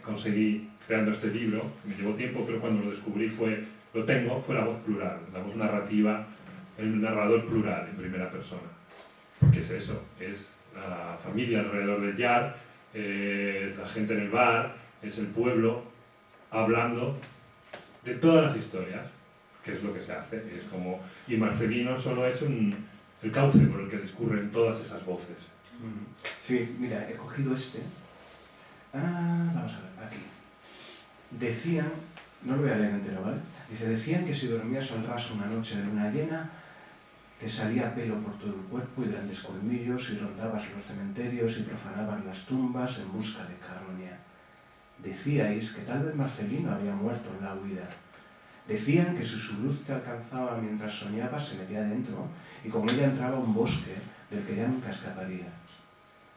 B: conseguí creando este libro, que me llevó tiempo, pero cuando lo descubrí fue la voz plural, la voz narrativa, el narrador plural en primera persona. ¿Qué es eso? Es la familia alrededor del Yar, la gente en el bar, es el pueblo hablando de todas las historias, que es lo que se hace. Es como, y Marcelino solo es el cauce por el que discurren todas esas voces.
A: Sí, mira, he cogido este. Vamos a ver, aquí. Decían, no lo voy a leer entero, ¿vale? Dice, decían que si dormías al raso una noche de luna llena, te salía pelo por todo el cuerpo y grandes colmillos, y rondabas los cementerios y profanabas las tumbas en busca de Caronia. Decíais que tal vez Marcelino había muerto en la huida. Decían que si su luz te alcanzaba mientras soñabas, se metía dentro, y con ella entraba un bosque del que ya nunca escaparías.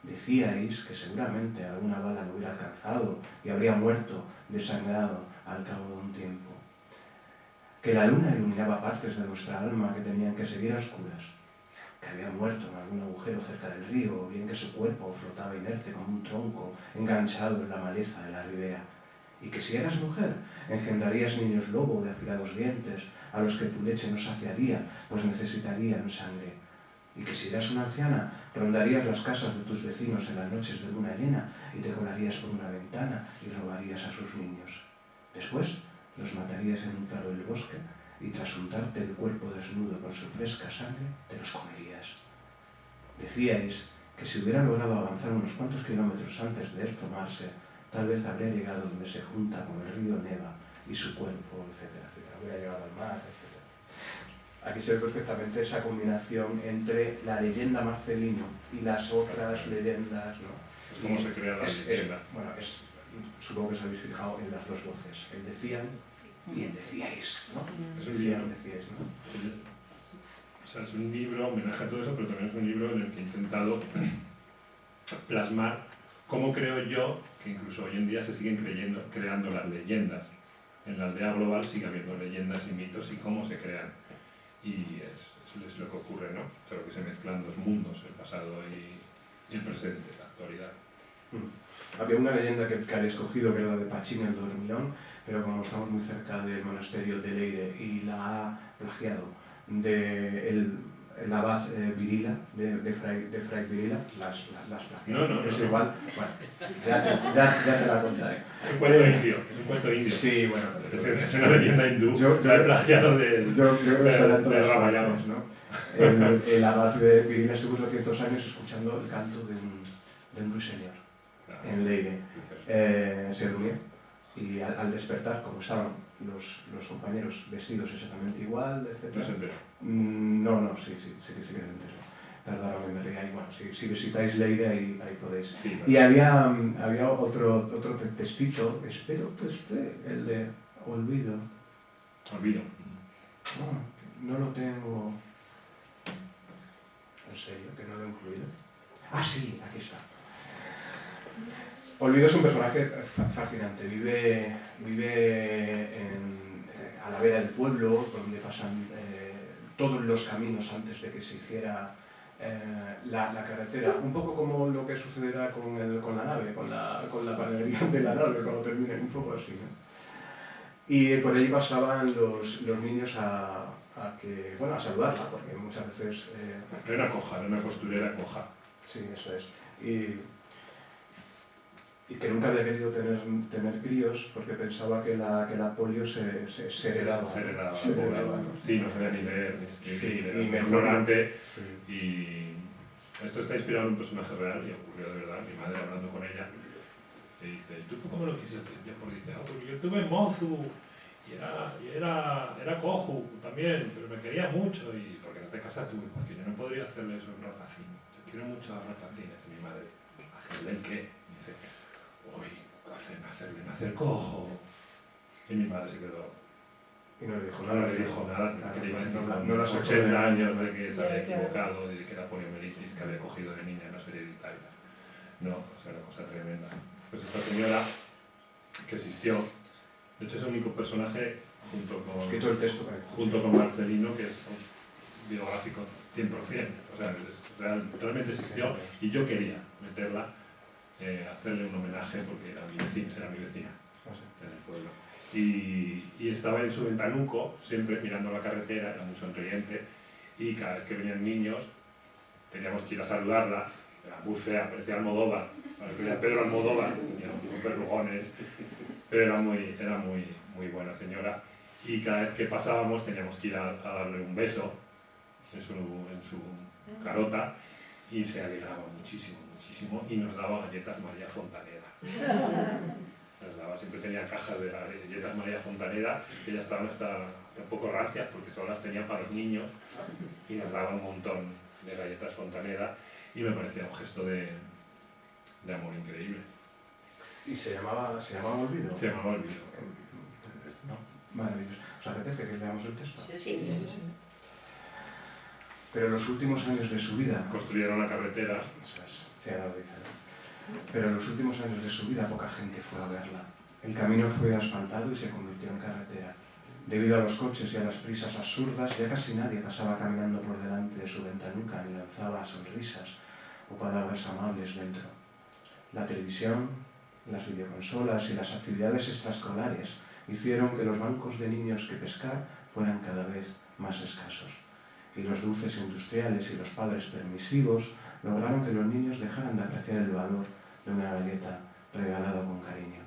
A: Decíais que seguramente alguna bala lo hubiera alcanzado y habría muerto desangrado al cabo de un tiempo. Que la luna iluminaba partes de nuestra alma que tenían que seguir a oscuras. Que había muerto en algún agujero cerca del río, o bien que su cuerpo flotaba inerte como un tronco enganchado en la maleza de la ribera. Y que si eras mujer, engendrarías niños lobo de afilados dientes, a los que tu leche no saciaría, pues necesitarían sangre. Y que si eras una anciana, rondarías las casas de tus vecinos en las noches de luna llena y te colarías por una ventana y robarías a sus niños. Después los matarías en un claro del bosque y tras untarte el cuerpo desnudo con su fresca sangre, te los comerías. Decíais que si hubiera logrado avanzar unos cuantos kilómetros antes de esfumarse, tal vez habría llegado donde se junta con el río Neva y su cuerpo, etcétera, etcétera. Habría llegado al mar, etcétera. Aquí se ve perfectamente esa combinación entre la leyenda Marcelino y las otras leyendas, ¿no?
B: ¿Cómo se crea la leyenda?
A: Bueno, supongo que os habéis fijado en las dos voces, el decían y el decíais, ¿no?
B: Es un libro.
A: Decíais, ¿no?
B: O sea, es un libro, homenaje a todo eso, pero también es un libro en el que he intentado plasmar cómo creo yo que incluso hoy en día se siguen creando las leyendas. En la aldea global sigue habiendo leyendas y mitos y cómo se crean. Y es lo que ocurre, ¿no? O sea, lo que se mezclan dos mundos, el pasado y el presente, la actualidad.
A: Había una leyenda que había escogido, que era la de Pachín el Dormilón, pero como estamos muy cerca del monasterio de Leire y la ha plagiado del abad Virila, de Fray Virila, las plagiado.
B: No.
A: Igual, bueno, ya te la contaré.
B: Es un cuento indio, es un cuento indio.
A: Sí, bueno.
B: Es una leyenda hindú,
A: yo
B: la he plagiado de
A: Ramayana, ¿no? El abad de Virila estuvo 200 años escuchando el canto de un ruiseñor en Leire. Se durmió y al despertar, como estaban los compañeros vestidos exactamente igual, etc.
B: ¿No se entera?
A: No, sí que se enteró. Tardaron en meter ahí, bueno, si visitáis Leire ahí podéis.
B: Sí,
A: y había otro textito, espero que esté, el de Olvido.
B: Olvido.
A: No lo tengo. ¿En serio? ¿Que no lo he incluido? Ah, sí, aquí está. Olvido es un personaje fascinante. Vive a la vera del pueblo, por donde pasan todos los caminos antes de que se hiciera la carretera. Un poco como lo que sucederá con la nave, con la panadería de la nave, cuando termine, un poco así, ¿no? Y por allí pasaban los niños a saludarla, porque muchas veces...
B: Era coja, era una costurera coja.
A: Sí, eso es. Y que nunca había querido tener críos porque pensaba que la polio se heredaba.
B: Se heredaba,
A: ¿no?
B: Sí, no sabía ni leer, ni escribir,
A: Sí,
B: era
A: y mejor
B: ignorante.
A: Sí.
B: Y esto está inspirado en un personaje real y ocurrió de verdad. Mi madre hablando con ella, le dice, ¿y tú cómo lo quisiste? Y ella dice, porque yo tuve mozu y era cojo también, pero me quería mucho y porque no te casaste, porque yo no podría hacerle eso en Ratacín. Yo quiero mucho a Ratacín, es mi madre. ¿Hacerle el qué? Dice, uy, hacerle nacer cojo. Y mi madre se quedó.
A: Y no le dijo
B: No
A: nada.
B: le dijo nada, que le iba a decir con
A: no las
B: 80 años de que se había equivocado, de que era poliomielitis, que había cogido de niña, no sería hereditaria. No, o sea, una cosa tremenda. Pues esta señora que existió, de hecho es el único personaje
A: escrito el texto
B: junto con Marcelino, que es un biográfico 100%, o sea, realmente existió y yo quería meterla, hacerle un homenaje porque era mi vecina en el pueblo. Y estaba en su ventanuco, siempre mirando la carretera, era muy sonriente, y cada vez que venían niños teníamos que ir a saludarla, era muy fea, parecía Almodóvar, parecía Pedro Almodóvar, tenía unos verrugones, pero era muy buena señora, y cada vez que pasábamos teníamos que ir a darle un beso en su carota, y se alegraba muchísimo, y nos daba galletas María Fontaneda. Siempre tenía cajas de galletas María Fontaneda, que ya estaban hasta un poco rancias, porque solo las tenía para los niños, y nos daba un montón de galletas Fontaneda, y me parecía un gesto de amor increíble.
A: ¿Y se llamaba Olvido?
B: Se llamaba Olvido.
A: No, maravilloso. ¿Os apetece que leamos el texto?
C: Sí.
A: Pero en los últimos años de su vida...
B: Construyeron la carretera.
A: Pero en los últimos años de su vida poca gente fue a verla. El camino fue asfaltado y se convirtió en carretera. Debido a los coches y a las prisas absurdas, ya casi nadie pasaba caminando por delante de su ventanuca ni lanzaba sonrisas o palabras amables dentro. La televisión, las videoconsolas y las actividades extraescolares hicieron que los bancos de niños que pescar fueran cada vez más escasos. Y los dulces industriales y los padres permisivos lograron que los niños dejaran de apreciar el valor de una galleta regalada con cariño.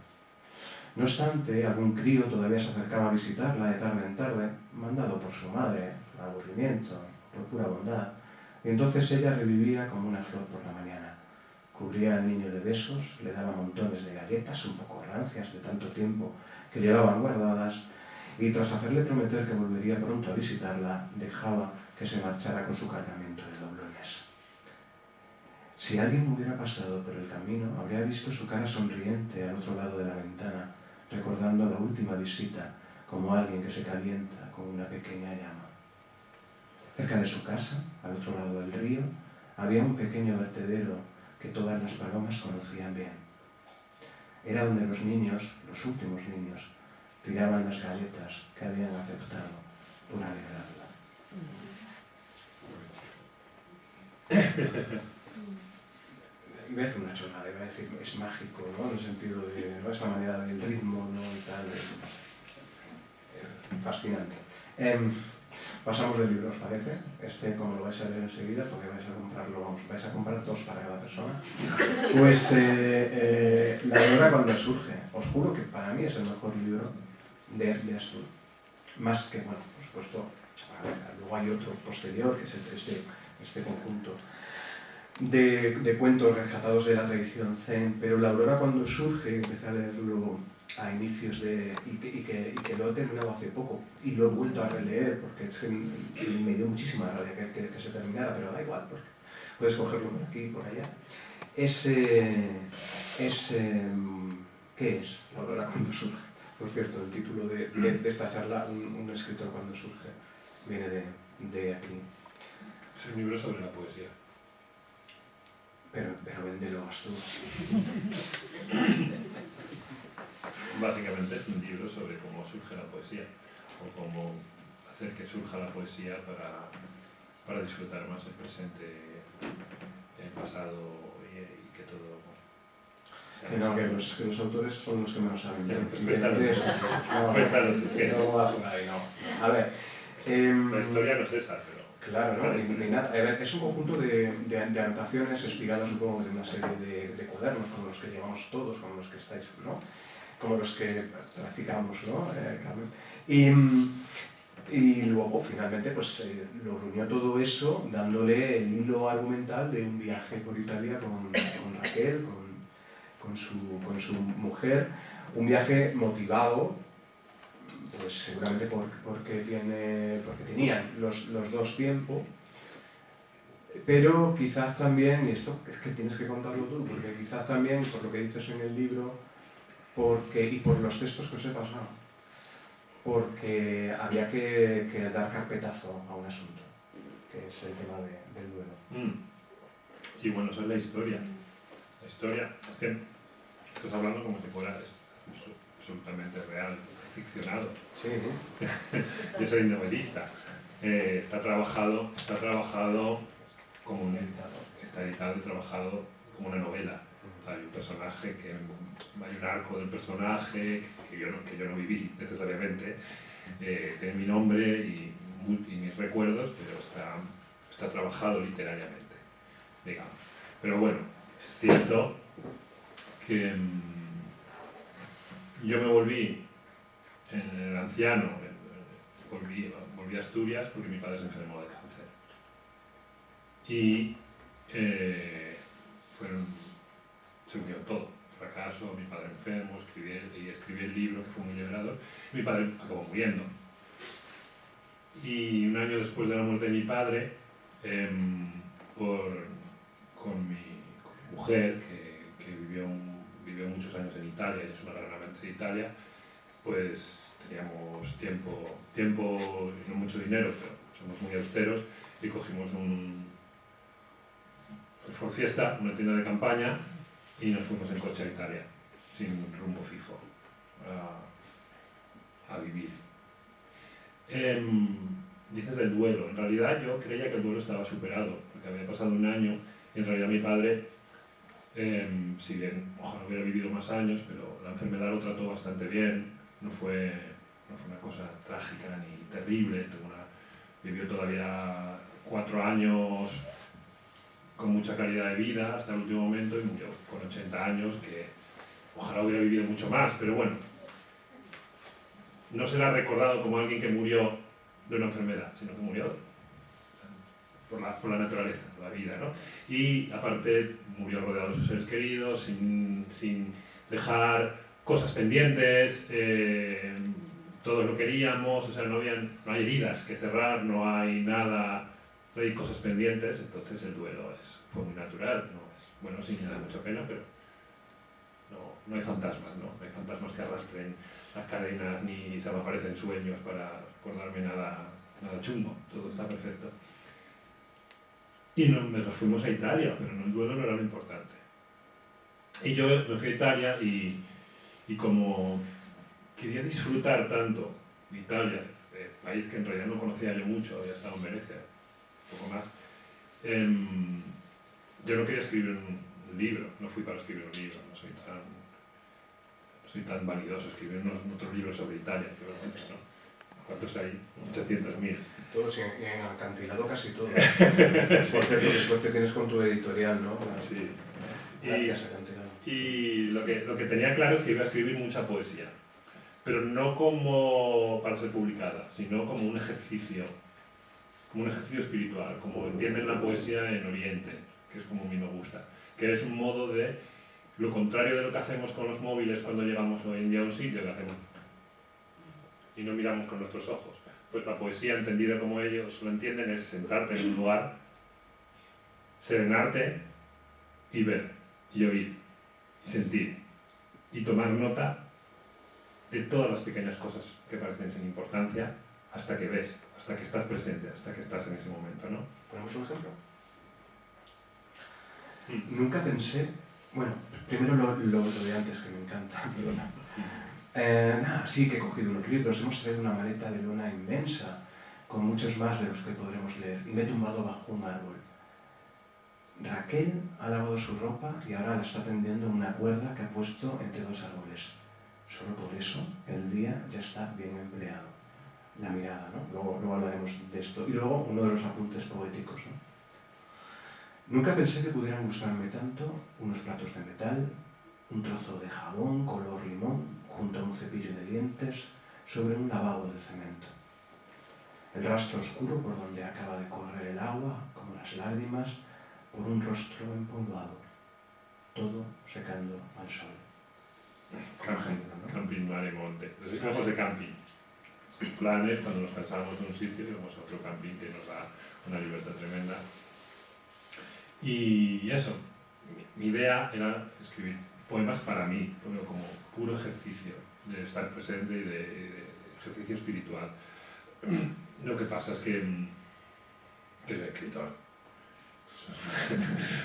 A: No obstante, algún crío todavía se acercaba a visitarla de tarde en tarde, mandado por su madre, por aburrimiento, por pura bondad, y entonces ella revivía como una flor por la mañana. Cubría al niño de besos, le daba montones de galletas un poco rancias de tanto tiempo que llevaban guardadas, y tras hacerle prometer que volvería pronto a visitarla, dejaba que se marchara con su cargamento de doblones. Si alguien hubiera pasado por el camino, habría visto su cara sonriente al otro lado de la ventana, recordando la última visita como alguien que se calienta con una pequeña llama. Cerca de su casa, al otro lado del río, había un pequeño vertedero que todas las palomas conocían bien. Era donde los niños, los últimos niños, tiraban las galletas que habían aceptado por alegrarla. Iba a decir una chorrada, iba a decir, es mágico, ¿no? En el sentido de, ¿no? Esa manera del ritmo, ¿no? Y tal, fascinante. Pasamos del libro, ¿os parece? Como lo vais a leer enseguida, porque vais a comprarlo, vais a comprar 2 para cada persona. Pues La Aurora cuando surge, os juro que para mí es el mejor libro de Astur. Más que, bueno, por supuesto, luego hay otro posterior, que es este conjunto de cuentos rescatados de la tradición zen, pero La Aurora cuando surge, empecé a leerlo a inicios de... y que lo he terminado hace poco, y lo he vuelto a releer, porque es que me dio muchísima rabia que se terminara, pero da igual, porque puedes cogerlo por aquí y por allá. ¿Qué es La Aurora cuando surge? Por cierto, el título de esta charla, un escritor cuando surge, viene de aquí.
B: Es un libro sobre la poesía.
A: Pero véndelo, Astur.
B: Básicamente es un libro sobre cómo surge la poesía, o cómo hacer que surja la poesía para disfrutar más el presente, el pasado y que todo...
A: Que los autores son los que menos saben
B: pues cuéntalo
A: eso.
B: Cuéntalo tú, ¿qué es?
A: A ver...
B: la historia no es esa, pero...
A: Claro, ¿no? Ni nada. Es un conjunto de anotaciones inspiradas, supongo, de una serie de cuadernos, como los que llevamos todos, como los que estáis, ¿no? Como los que practicamos, ¿no? Y luego, finalmente, pues lo reunió todo eso, dándole el hilo argumental de un viaje por Italia con Raquel, con su mujer, un viaje motivado pues seguramente porque tenían los dos tiempos, pero quizás también, y esto es que tienes que contarlo tú, porque quizás también, por lo que dices en el libro, y por los textos que os he pasado, porque había que dar carpetazo a un asunto, que es el tema del duelo.
B: Sí, bueno, eso es la historia. La historia, es que estás hablando como si fuera absolutamente real, ficcionado.
A: Sí.
B: Yo soy novelista. Está trabajado como está editado y trabajado como una novela. Hay un personaje hay un arco del personaje que yo no viví necesariamente. Tiene mi nombre y mis recuerdos, pero está trabajado literariamente, digamos. Pero bueno, es cierto que yo me volví en el anciano, volví a Asturias porque mi padre se enfermó de cáncer. Y se unió todo. Fracaso, mi padre enfermo, escribí el libro que fue muy liberador. Mi padre acabó muriendo. Y un año después de la muerte de mi padre, con mi mujer, que vivió muchos años en Italia, y es una gran amante de Italia, pues teníamos tiempo y no mucho dinero, pero somos muy austeros, y cogimos el Ford Fiesta, una tienda de campaña, y nos fuimos en coche a Italia, sin rumbo fijo, a vivir. Dices el duelo. En realidad yo creía que el duelo estaba superado, porque había pasado un año, y en realidad mi padre, si bien ojalá hubiera vivido más años, pero la enfermedad lo trató bastante bien, no fue una cosa trágica ni terrible, vivió todavía 4 años con mucha calidad de vida hasta el último momento y murió con 80 años, que ojalá hubiera vivido mucho más, pero bueno, no se le ha recordado como alguien que murió de una enfermedad, sino que murió por la naturaleza, por la vida, ¿no? Y aparte murió rodeado de sus seres queridos, sin dejar cosas pendientes, todos lo queríamos, o sea, no hay heridas que cerrar, no hay nada, no hay cosas pendientes, entonces el duelo fue muy natural, bueno, sí, me da mucha pena, pero no hay fantasmas, ¿no? No hay fantasmas que arrastren las cadenas, ni se me aparecen sueños para recordarme nada chungo, todo está perfecto. Y nos fuimos a Italia, pero el duelo no era lo importante. Y yo me fui a Italia y como quería disfrutar tanto de Italia, país que en realidad no conocía yo mucho, había estado en Venecia, un poco más, yo no quería escribir un libro, no fui para escribir un libro, no soy tan vanidoso escribir otros libros sobre Italia, qué vergüenza, ¿no? ¿Cuántos hay? 800.000.
A: Todos, y en acantilado casi todos. Por cierto, qué suerte tienes con tu editorial, ¿no?
B: Sí.
A: Gracias, acantilado.
B: Y lo que tenía claro es que iba a escribir mucha poesía, pero no como para ser publicada, sino como un ejercicio espiritual, como entienden la poesía en Oriente, que es como a mí me gusta, que es un modo de lo contrario de lo que hacemos con los móviles cuando llegamos hoy en día a un sitio, que hacemos y no miramos con nuestros ojos. Pues la poesía, entendida como ellos lo entienden, es sentarte en un lugar, serenarte y ver, y oír, y sentir, y tomar nota de todas las pequeñas cosas que parecen sin importancia, hasta que ves, hasta que estás presente, hasta que estás en ese momento, ¿no?
A: ¿Ponemos un ejemplo? Nunca pensé... Bueno, primero lo de antes, que me encanta, perdona. Sí que he cogido unos libros, hemos traído una maleta de lona inmensa, con muchos más de los que podremos leer, y me he tumbado bajo un árbol. Raquel ha lavado su ropa y ahora la está tendiendo en una cuerda que ha puesto entre 2 árboles. Solo por eso el día ya está bien empleado. La mirada, ¿no? Luego hablaremos de esto. Y luego uno de los apuntes poéticos, ¿no? Nunca pensé que pudieran gustarme tanto unos platos de metal, un trozo de jabón color limón junto a un cepillo de dientes sobre un lavabo de cemento. El rastro oscuro por donde acaba de correr el agua, como las lágrimas, por un rostro empolvado. Todo secando al sol.
B: Camping, mare, monte. Los esclavos de camping. planes, cuando nos cansábamos de un sitio íbamos a otro camping que nos da una libertad tremenda. Y eso, mi idea era escribir poemas para mí, como puro ejercicio de estar presente y de ejercicio espiritual. Lo que pasa es que soy escritor.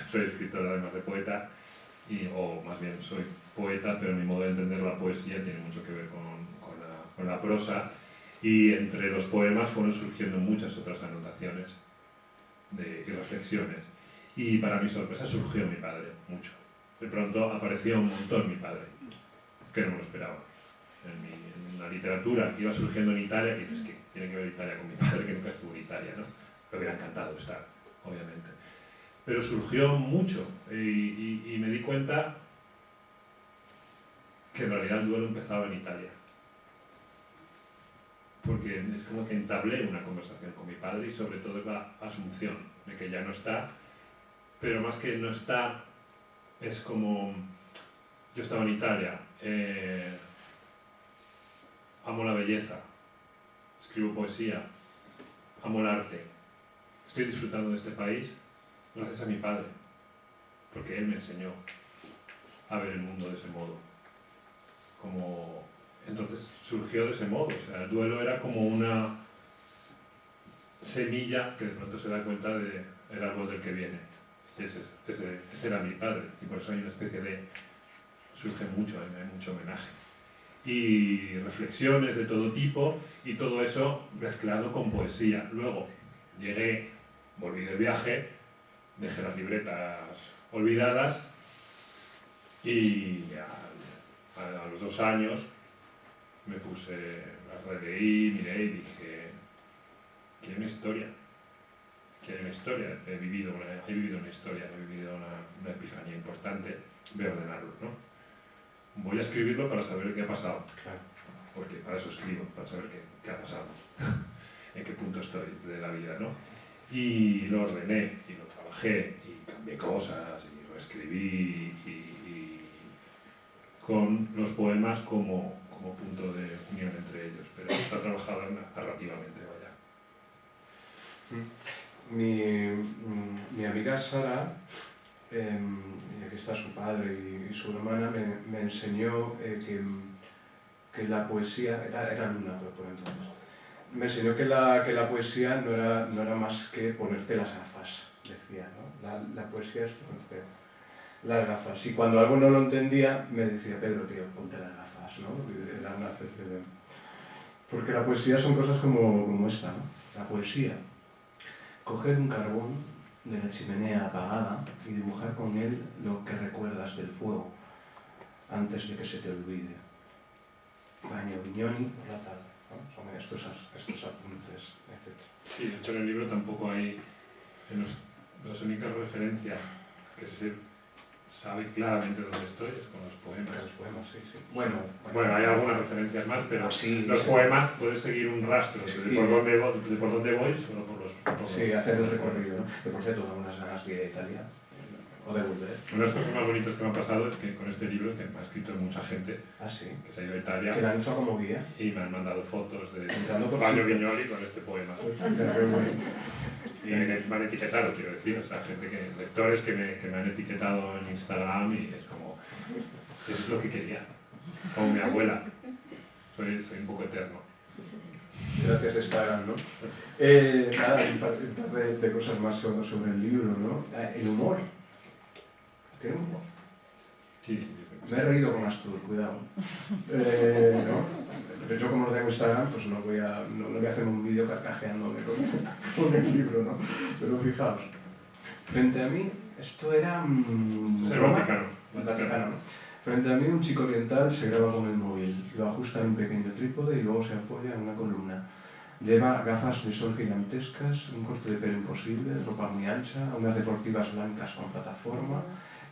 B: Soy escritor además de poeta, o más bien soy poeta, pero mi modo de entender la poesía tiene mucho que ver con la prosa, y entre los poemas fueron surgiendo muchas otras anotaciones y reflexiones. Y para mi sorpresa surgió mi padre, mucho. De pronto apareció un montón mi padre, que no me lo esperaba. En la literatura que iba surgiendo en Italia, que dices que tiene que ver Italia con mi padre, que nunca estuvo en Italia, ¿no? Me hubiera encantado estar, obviamente. Pero surgió mucho y me di cuenta que en realidad el duelo empezaba en Italia. Porque es como que entablé una conversación con mi padre y sobre todo la asunción de que ya no está, pero más que no está, es como yo estaba en Italia, amo la belleza, escribo poesía, amo el arte, estoy disfrutando de este país gracias a mi padre, porque él me enseñó a ver el mundo de ese modo. Entonces surgió de ese modo, o sea, el duelo era como una semilla que de pronto se da cuenta del árbol del que viene. Y ese era mi padre, y por eso hay una especie de... surge mucho, hay mucho homenaje. Y reflexiones de todo tipo, y todo eso mezclado con poesía. Luego volví del viaje, dejé las libretas olvidadas, y a los 2 años me las releí, miré y dije, quiero una historia. He vivido una historia, he vivido una epifanía importante, voy a ordenarlo, ¿no? Voy a escribirlo para saber qué ha pasado,
A: Claro.
B: porque para eso escribo, para saber qué ha pasado, en qué punto estoy de la vida, ¿no? Y lo ordené, y lo trabajé, y cambié cosas, y lo escribí, y con los poemas como punto de unión entre ellos, pero está trabajado narrativamente, vaya.
A: Mi amiga Sara, y aquí está su padre y su hermana, me enseñó que la poesía, era alumna por entonces, me enseñó que la poesía no era más que ponerte las gafas, decía, ¿no? La poesía es ponerte las gafas. Y cuando algo no lo entendía, me decía, Pedro, tío, ponte las gafas, ¿no? Era una especie de... Porque la poesía son cosas como esta, ¿no? La poesía. Coger un carbón de la chimenea apagada y dibujar con él lo que recuerdas del fuego antes de que se te olvide. Baño Viñoni por la tarde, ¿no? Son estos apuntes, etc.
B: Sí, de hecho en el libro tampoco hay, las únicas referencias que se sabe claramente dónde estoy es con los poemas.
A: Los poemas, sí.
B: Bueno, hay algunas referencias más, pero
A: sí,
B: los poemas puedes seguir un rastro de por dónde voy, solo por los
A: sí, hacer el recorrido, ¿no? Que por cierto, da unas ganas de ir a Italia, o de volver.
B: Una de las cosas más bonitas que me han pasado es que con este libro, que me ha escrito mucha gente,
A: sí,
B: que se ha ido a Italia,
A: que la han usado como guía,
B: y me han mandado fotos de
A: por
B: Baño Viñoli con este poema. Y me han etiquetado, quiero decir, o sea, lectores que me han etiquetado en Instagram, y es como, eso es lo que quería, como mi abuela. Soy un poco eterno.
A: Gracias, Instagram, ¿no? Nada, un par de cosas más sobre el libro, ¿no? El humor. ¿Tiene humor?
B: Sí.
A: Me he reído con Astur, cuidado. ¿No? Pero yo como no tengo Instagram, pues no voy a hacer un vídeo carcajeándome con el libro, ¿no? Pero fijaos, frente a mí, esto era...
B: Es el Vaticano.
A: ¿no? Frente a mí un chico oriental se graba con el móvil, lo ajusta en un pequeño trípode y luego se apoya en una columna. Lleva gafas de sol gigantescas, un corte de pelo imposible, ropa muy ancha, unas deportivas blancas con plataforma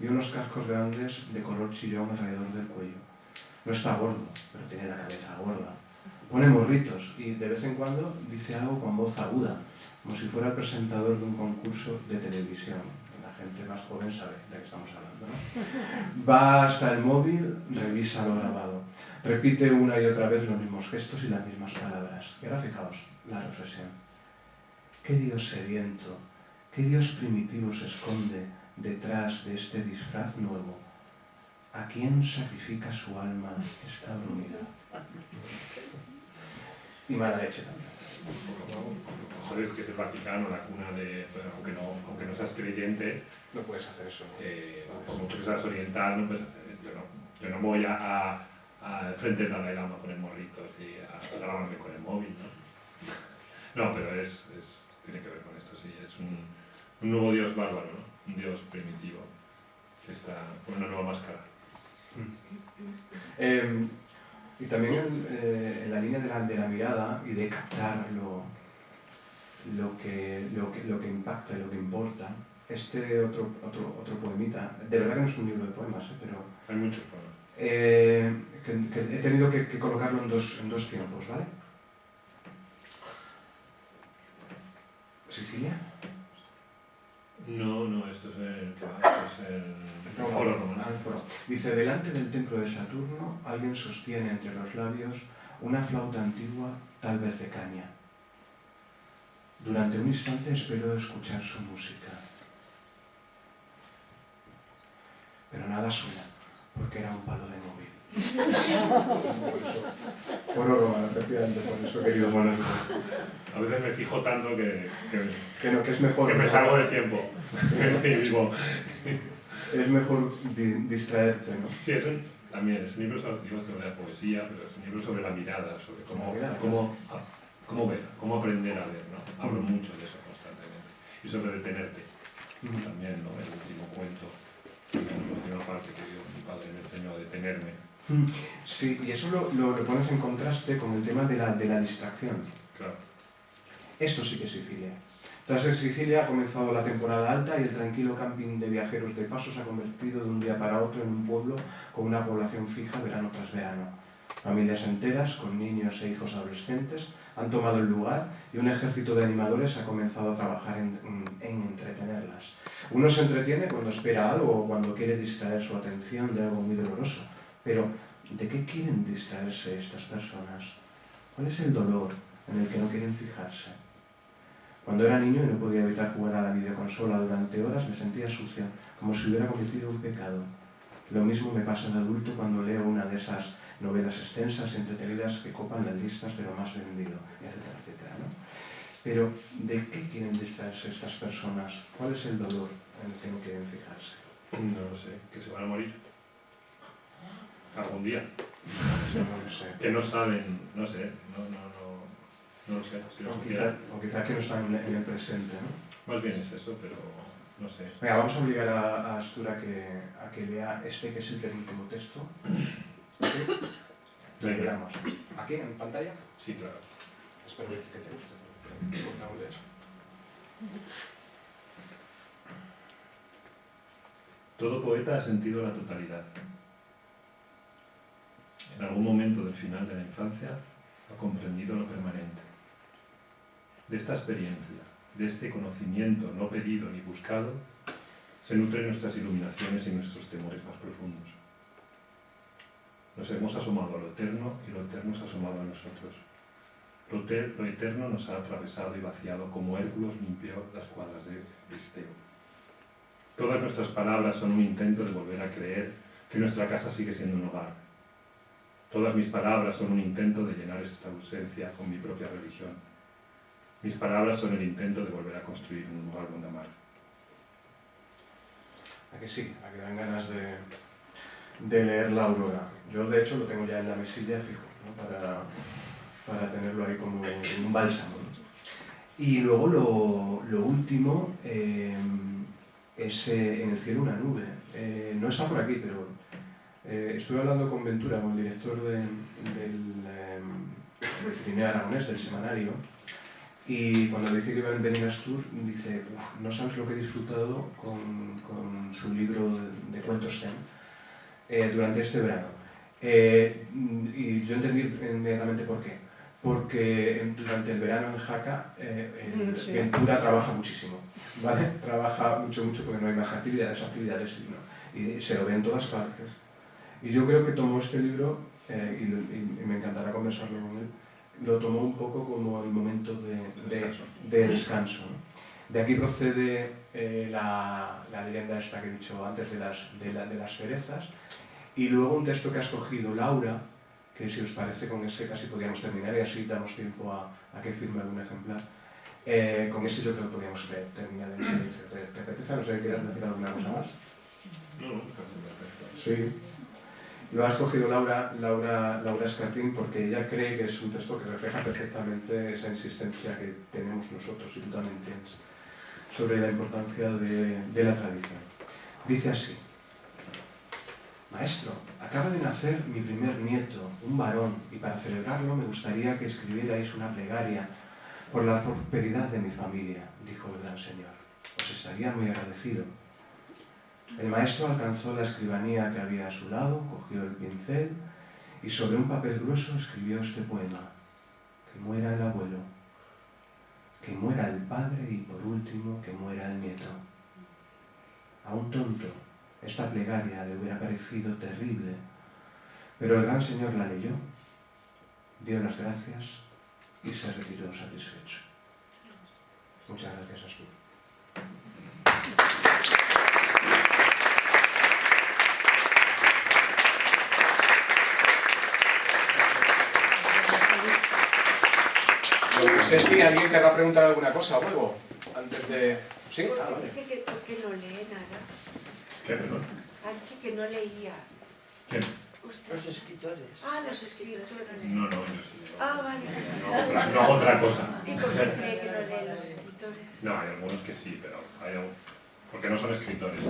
A: y unos cascos grandes de color chillón alrededor del cuello. No está gordo, pero tiene la cabeza gorda. Pone morritos y de vez en cuando dice algo con voz aguda, como si fuera el presentador de un concurso de televisión. La la gente más joven sabe de qué estamos hablando, ¿no? Va hasta el móvil, revisa lo grabado, repite una y otra vez los mismos gestos y las mismas palabras. Y ahora fijaos, la reflexión. ¿Qué Dios sediento, qué Dios primitivo se esconde detrás de este disfraz nuevo? ¿A quién sacrifica su alma esta dormida? Y mala leche también.
B: Sabes que es el Vaticano, la cuna de, aunque no seas creyente,
A: No puedes hacer eso.
B: por mucho que seas oriental, no puedes hacer, yo no voy a frente al Dalai Lama a poner morritos y a grabarme con el móvil, ¿no? No, pero tiene que ver con esto, sí, es un nuevo Dios bárbaro, ¿no? Un Dios primitivo que está con una nueva máscara.
A: Y también en la línea de la mirada y de captar lo que impacta y lo que importa, otro poemita, de verdad que no es un libro de poemas, pero
B: hay muchos poemas.
A: Que he tenido que colocarlo en dos tiempos, ¿vale? ¿Sicilia?
B: No, esto es el Foro Romano.
A: El Foro. Dice, delante del templo de Saturno, alguien sostiene entre los labios una flauta antigua, tal vez de caña. Durante un instante espero escuchar su música. Pero nada suena, porque era un palo de móvil. Foro Romano, efectivamente, por eso, querido monarca.
B: A veces me fijo tanto que
A: es mejor,
B: que me salgo de tiempo. Y digo,
A: es mejor distraerte, ¿no?
B: Sí, también es un libro sobre la poesía, pero es un libro sobre la mirada, sobre cómo ver, cómo aprender a ver, ¿no? Hablo mucho de eso constantemente. Y sobre detenerte, también, ¿no? El último cuento, la última parte que mi padre me enseñó a detenerme.
A: Sí, y eso lo pones en contraste con el tema de la distracción.
B: Claro.
A: Esto sí que es Sicilia. Tras Sicilia ha comenzado la temporada alta y el tranquilo camping de viajeros de paso se ha convertido de un día para otro en un pueblo con una población fija verano tras verano. Familias enteras, con niños e hijos adolescentes, han tomado el lugar y un ejército de animadores ha comenzado a trabajar en entretenerlas. Uno se entretiene cuando espera algo o cuando quiere distraer su atención de algo muy doloroso. Pero, ¿de qué quieren distraerse estas personas? ¿Cuál es el dolor en el que no quieren fijarse? Cuando era niño y no podía evitar jugar a la videoconsola durante horas, me sentía sucio, como si hubiera cometido un pecado. Lo mismo me pasa de adulto cuando leo una de esas novelas extensas y entretenidas que copan las listas de lo más vendido, etcétera, etcétera, ¿no? Pero, ¿de qué quieren distraerse estas personas? ¿Cuál es el dolor en el que no quieren fijarse?
B: No lo sé, que se van a morir. Algún día.
A: No lo sé.
B: Que no saben, no sé, no lo sé.
A: O quizá que no están en el presente, ¿no?
B: Más bien es eso, pero no sé.
A: Venga, vamos a obligar a Astur a que lea este, que es el penúltimo texto. ¿Sí? Lo leamos. ¿Aquí, en pantalla?
B: Sí, claro.
A: Espero que te guste. Porque no lees.
B: Todo poeta ha sentido la totalidad. En algún momento del final de la infancia ha comprendido lo permanente. De esta experiencia, de este conocimiento no pedido ni buscado, se nutren nuestras iluminaciones y nuestros temores más profundos. Nos hemos asomado a lo eterno y lo eterno se ha asomado a nosotros. Lo eterno nos ha atravesado y vaciado como Hércules limpió las cuadras de Euristeo. Todas nuestras palabras son un intento de volver a creer que nuestra casa sigue siendo un hogar. Todas mis palabras son un intento de llenar esta ausencia con mi propia religión. Mis palabras son el intento de volver a construir un lugar donde amar.
A: ¿A que sí? ¿A que dan ganas de leer La Aurora? Yo, de hecho, lo tengo ya en la mesilla fijo, ¿no? para tenerlo ahí como un bálsamo, ¿no? Y luego lo último es En el cielo una nube. No está por aquí, pero estuve hablando con Ventura, con el director del Trineo Aragonés, del semanario, y cuando le dije que iba a venir a Astur, dice, no sabes lo que he disfrutado con su libro de cuentos Zen durante este verano. Y yo entendí inmediatamente por qué. Porque durante el verano en Jaca,
C: Sí.
A: Ventura trabaja muchísimo. ¿vale? Trabaja mucho porque no hay más actividades, y se lo ve en todas partes. Y yo creo que tomó este libro, y me encantará conversarlo con él, lo tomó un poco como el momento de descanso, ¿no? De aquí procede la leyenda esta que he dicho antes de las cerezas, y luego un texto que ha escogido Laura, que si os parece con ese casi podríamos terminar y así damos tiempo a que firme algún ejemplar. Con ese yo creo que podríamos terminar en silencio. ¿Te apetece? No sé, ¿quieres decir alguna cosa más?
B: No,
A: Sí. Lo ha escogido Laura Escartín porque ella cree que es un texto que refleja perfectamente esa insistencia que tenemos nosotros y tú también tienes sobre la importancia de la tradición. Dice así: Maestro, acaba de nacer mi primer nieto, un varón, y para celebrarlo me gustaría que escribierais una plegaria por la prosperidad de mi familia, dijo el gran señor. Os estaría muy agradecido. El maestro alcanzó la escribanía que había a su lado, cogió el pincel y sobre un papel grueso escribió este poema: que muera el abuelo, que muera el padre y por último que muera el nieto. A un tonto esta plegaria le hubiera parecido terrible, pero el gran señor la leyó, dio las gracias y se retiró satisfecho. Muchas gracias, Astur. No sé si alguien querrá preguntar alguna cosa o algo antes de... ¿Sí?
C: Porque dice que ¿por qué no lee nada?
B: ¿Qué, perdón?
C: Ha dicho que no leía.
B: ¿Quién?
C: Usted.
D: Los escritores.
C: Ah, los escritores.
B: No, yo sí.
C: Ah, vale.
B: No hago otra cosa.
C: ¿Y por qué cree que no leen los escritores?
B: No, hay algunos que sí, pero porque no son escritores.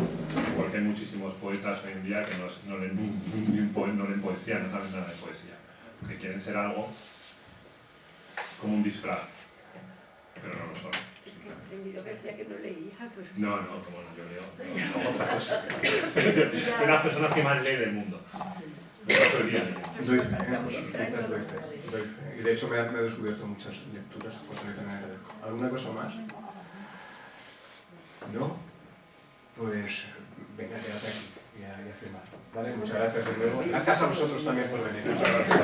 B: Igual que hay muchísimos poetas hoy en día que no leen poesía, no saben nada de poesía. Que quieren ser algo como un disfraz, pero no lo son.
C: Es que he aprendido que decía que no leía. Pues...
B: No, como no, yo leo no, otra cosa. Soy las personas que más leen del mundo. Me paso el día leyendo.
A: Doy fe. Y de hecho me he descubierto muchas lecturas, cosa que también agradezco. ¿Alguna cosa más? ¿No? Pues venga, quédate aquí y a firmar. ¿Vale? Muchas gracias de nuevo. Gracias a vosotros también por venir. Muchas gracias.